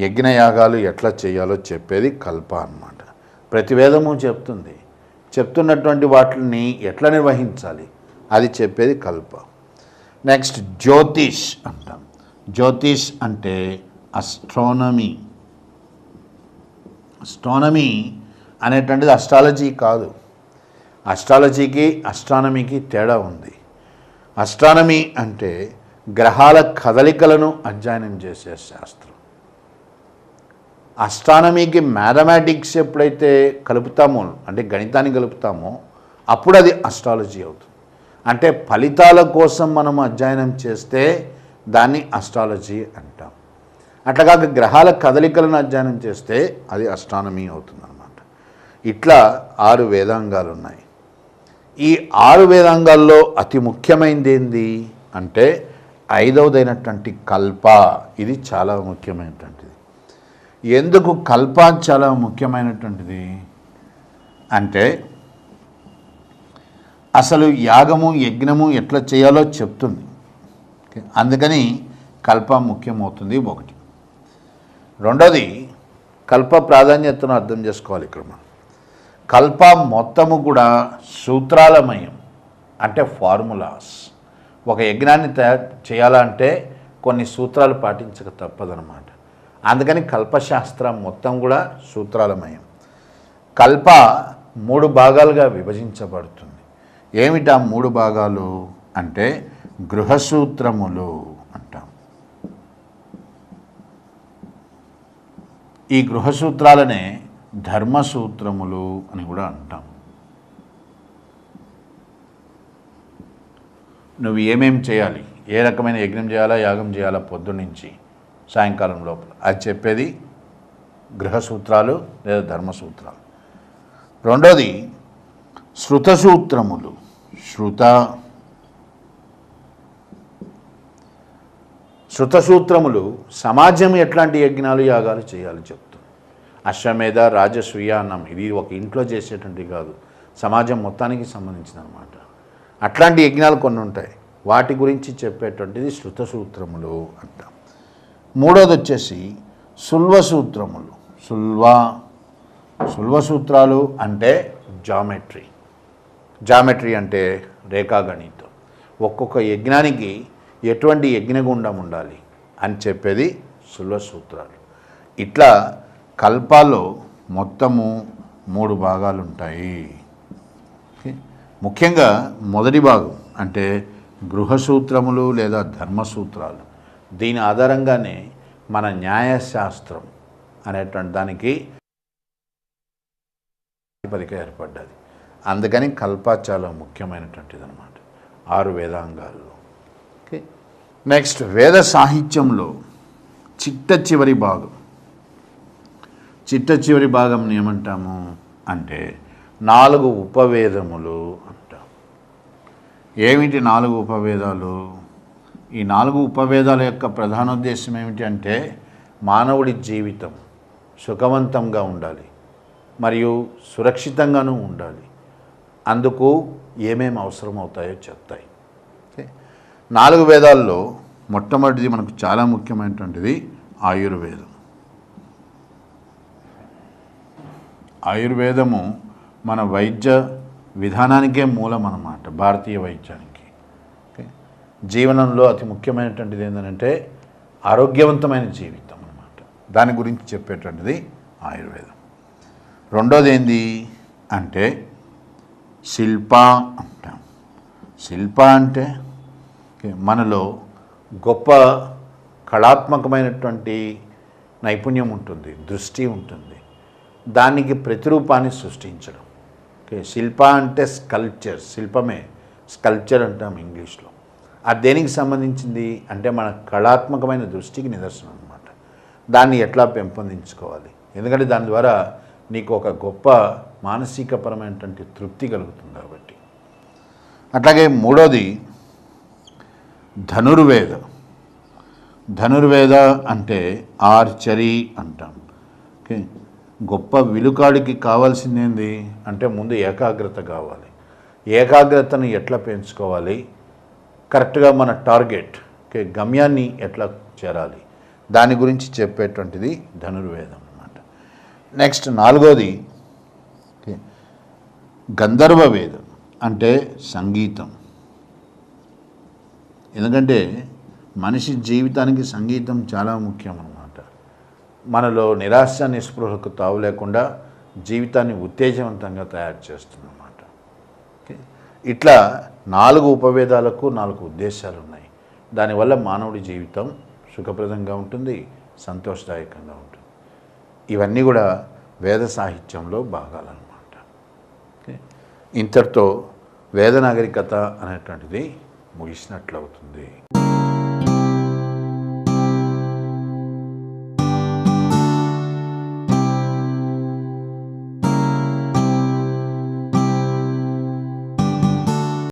యజ్ఞయాగాలు ఎట్లా చేయాలో చెప్పేది కల్ప అన్నమాట. ప్రతి వేదము చెప్తుంది, చెప్తున్నటువంటి వాటిని ఎట్లా నిర్వహించాలి అది చెప్పేది కల్ప. నెక్స్ట్ జ్యోతిష్ అంటాం. జ్యోతిష్ అంటే అస్ట్రానమీ. అస్ట్రానమీ అనేటువంటిది అస్ట్రాలజీ కాదు. అస్ట్రాలజీకి అస్ట్రానమీకి తేడా ఉంది. అస్ట్రానమీ అంటే గ్రహాల కదలికలను అధ్యయనం చేసే శాస్త్రం. అస్ట్రానమీకి మ్యాథమెటిక్స్ ఎప్పుడైతే కలుపుతామో, అంటే గణితాన్ని కలుపుతామో, అప్పుడు అది అస్ట్రాలజీ అవుతుంది. అంటే ఫలితాల కోసం మనం అధ్యయనం చేస్తే దాన్ని అస్ట్రాలజీ అంటాం. అట్లాగా గ్రహాల కదలికలను అధ్యయనం చేస్తే అది అస్ట్రానమీ అవుతుందన్నమాట. ఇట్లా 6 వేదాంగాలు ఉన్నాయి. ఈ 6 వేదాంగాల్లో అతి ముఖ్యమైనది ఏంది అంటే 5వదైనటువంటి కల్ప. ఇది చాలా ముఖ్యమైనటువంటిది. ఎందుకు కల్ప చాలా ముఖ్యమైనటువంటిది అంటే అసలు యాగము యజ్ఞము ఎట్లా చేయాలో చెప్తుంది. అందుకని కల్ప ముఖ్యమవుతుంది ఒకటి. రెండోది కల్ప ప్రాధాన్యతను అర్థం చేసుకోవాలి. ఇక్కడ మనం కల్ప మొత్తము కూడా సూత్రాలమయం, అంటే ఫార్ములాస్. ఒక యజ్ఞాన్ని తయారు చేయాలంటే కొన్ని సూత్రాలు పాటించక తప్పదనమాట. అందుకని కల్పశాస్త్రం మొత్తం కూడా సూత్రాలమయం. కల్ప 3 భాగాలుగా విభజించబడుతుంది. ఏమిటా 3 భాగాలు అంటే గృహసూత్రములు అంటాం. ఈ గృహసూత్రాలనే ధర్మసూత్రములు అని కూడా అంటాం. నువ్వు ఏమేం చేయాలి, ఏ రకమైన యజ్ఞం చేయాలా యాగం చేయాలా పొద్దున్నుంచి సాయంకాలం లోపల, అది చెప్పేది గృహసూత్రాలు లేదా ధర్మసూత్రాలు. రెండోది శృతసూత్రములు. శృతసూత్రములు సమాజం ఎట్లాంటి యజ్ఞాలు యాగాలు చేయాలి చెప్తుంది. అశ్వమేధ రాజసూయ అన్నం ఇది ఒక ఇంట్లో చేసేటువంటి కాదు, సమాజం మొత్తానికి సంబంధించిన అనమాట. అట్లాంటి యజ్ఞాలు కొన్ని ఉంటాయి, వాటి గురించి చెప్పేటువంటిది శృతసూత్రములు అంటాం. మూడోది వచ్చేసి సుల్వసూత్రములు. సుల్వసూత్రాలు అంటే జామెట్రీ అంటే రేఖాగణితం. ఒక్కొక్క యజ్ఞానికి ఎటువంటి యజ్ఞగుండం ఉండాలి అని చెప్పేది సుల్వసూత్రాలు. ఇట్లా కల్పాల్లో మొత్తము 3 భాగాలు ఉంటాయి. ముఖ్యంగా మొదటి భాగం అంటే గృహసూత్రములు లేదా ధర్మసూత్రాలు. దీని ఆధారంగానే మన న్యాయశాస్త్రం అనేటువంటి దానికి ప్రాతిపదిక ఏర్పడ్డది. అందుకని కల్ప చాలా ముఖ్యమైనటువంటిది అన్నమాట 6 వేదాంగాల్లో. ఓకే, నెక్స్ట్ వేద సాహిత్యంలో చిట్ట చివరి భాగం ఏమంటాము అంటే 4 ఉపవేదములు అంటాం. ఏమిటి 4 ఉపవేదాలు? ఈ 4 ఉపవేదాల యొక్క ప్రధానోద్దేశం ఏమిటి అంటే మానవుడి జీవితం సుఖవంతంగా ఉండాలి మరియు సురక్షితంగానూ ఉండాలి. అందుకు ఏమేమి అవసరం అవుతాయో చెప్తాయి. 4 వేదాల్లో మొట్టమొదటిది మనకు చాలా ముఖ్యమైనటువంటిది ఆయుర్వేదం. ఆయుర్వేదము మన వైద్య విధానానికే మూలం అన్నమాట, భారతీయ వైద్యానికి. జీవనంలో అతి ముఖ్యమైనటువంటిది ఏంటంటే ఆరోగ్యవంతమైన జీవితం అన్నమాట. దాని గురించి చెప్పేటువంటిది ఆయుర్వేదం. రెండోది ఏంది అంటే శిల్ప అంటాం. శిల్ప అంటే మనలో గొప్ప కళాత్మకమైనటువంటి నైపుణ్యం ఉంటుంది, దృష్టి ఉంటుంది, దానికి ప్రతిరూపాన్ని సృష్టించడం. శిల్ప అంటే స్కల్ప్చర్, శిల్పమే స్కల్ప్చర్ అంటాం ఇంగ్లీష్లో. అది దేనికి సంబంధించింది అంటే మన కళాత్మకమైన దృష్టికి నిదర్శనం అన్నమాట. దాన్ని ఎట్లా పెంపొందించుకోవాలి, ఎందుకంటే దాని ద్వారా నీకు ఒక గొప్ప మానసికపరమైనటువంటి తృప్తి కలుగుతుంది కాబట్టి. అట్లాగే మూడోది ధనుర్వేద అంటే ఆర్చరీ అంటాం. ఓకే, గొప్ప విలుకాడికి కావాల్సిందేంది అంటే ముందు ఏకాగ్రత కావాలి. ఏకాగ్రతను ఎట్లా పెంచుకోవాలి, కరెక్ట్గా మన టార్గెట్ గమ్యాన్ని ఎట్లా చేరాలి, దాని గురించి చెప్పేటువంటిది ధనుర్వేదం అన్నమాట. నెక్స్ట్ 4వది గంధర్వ వేదం అంటే సంగీతం. ఎందుకంటే మనిషి జీవితానికి సంగీతం చాలా ముఖ్యం అన్నమాట. మనలో నిరాశ నిస్పృహకు తావు లేకుండా జీవితాన్ని ఉత్తేజవంతంగా తయారు చేస్తుందన్నమాట. ఇట్లా 4 ఉపవేదాలకు 4 ఉద్దేశాలు ఉన్నాయి. దానివల్ల మానవుడి జీవితం సుఖప్రదంగా ఉంటుంది, సంతోషదాయకంగా ఉంటుంది. ఇవన్నీ కూడా వేద సాహిత్యంలో భాగాలన్నమాట. ఇంతటితో వేద నాగరికత అనేటువంటిది ముగిసినట్లవుతుంది.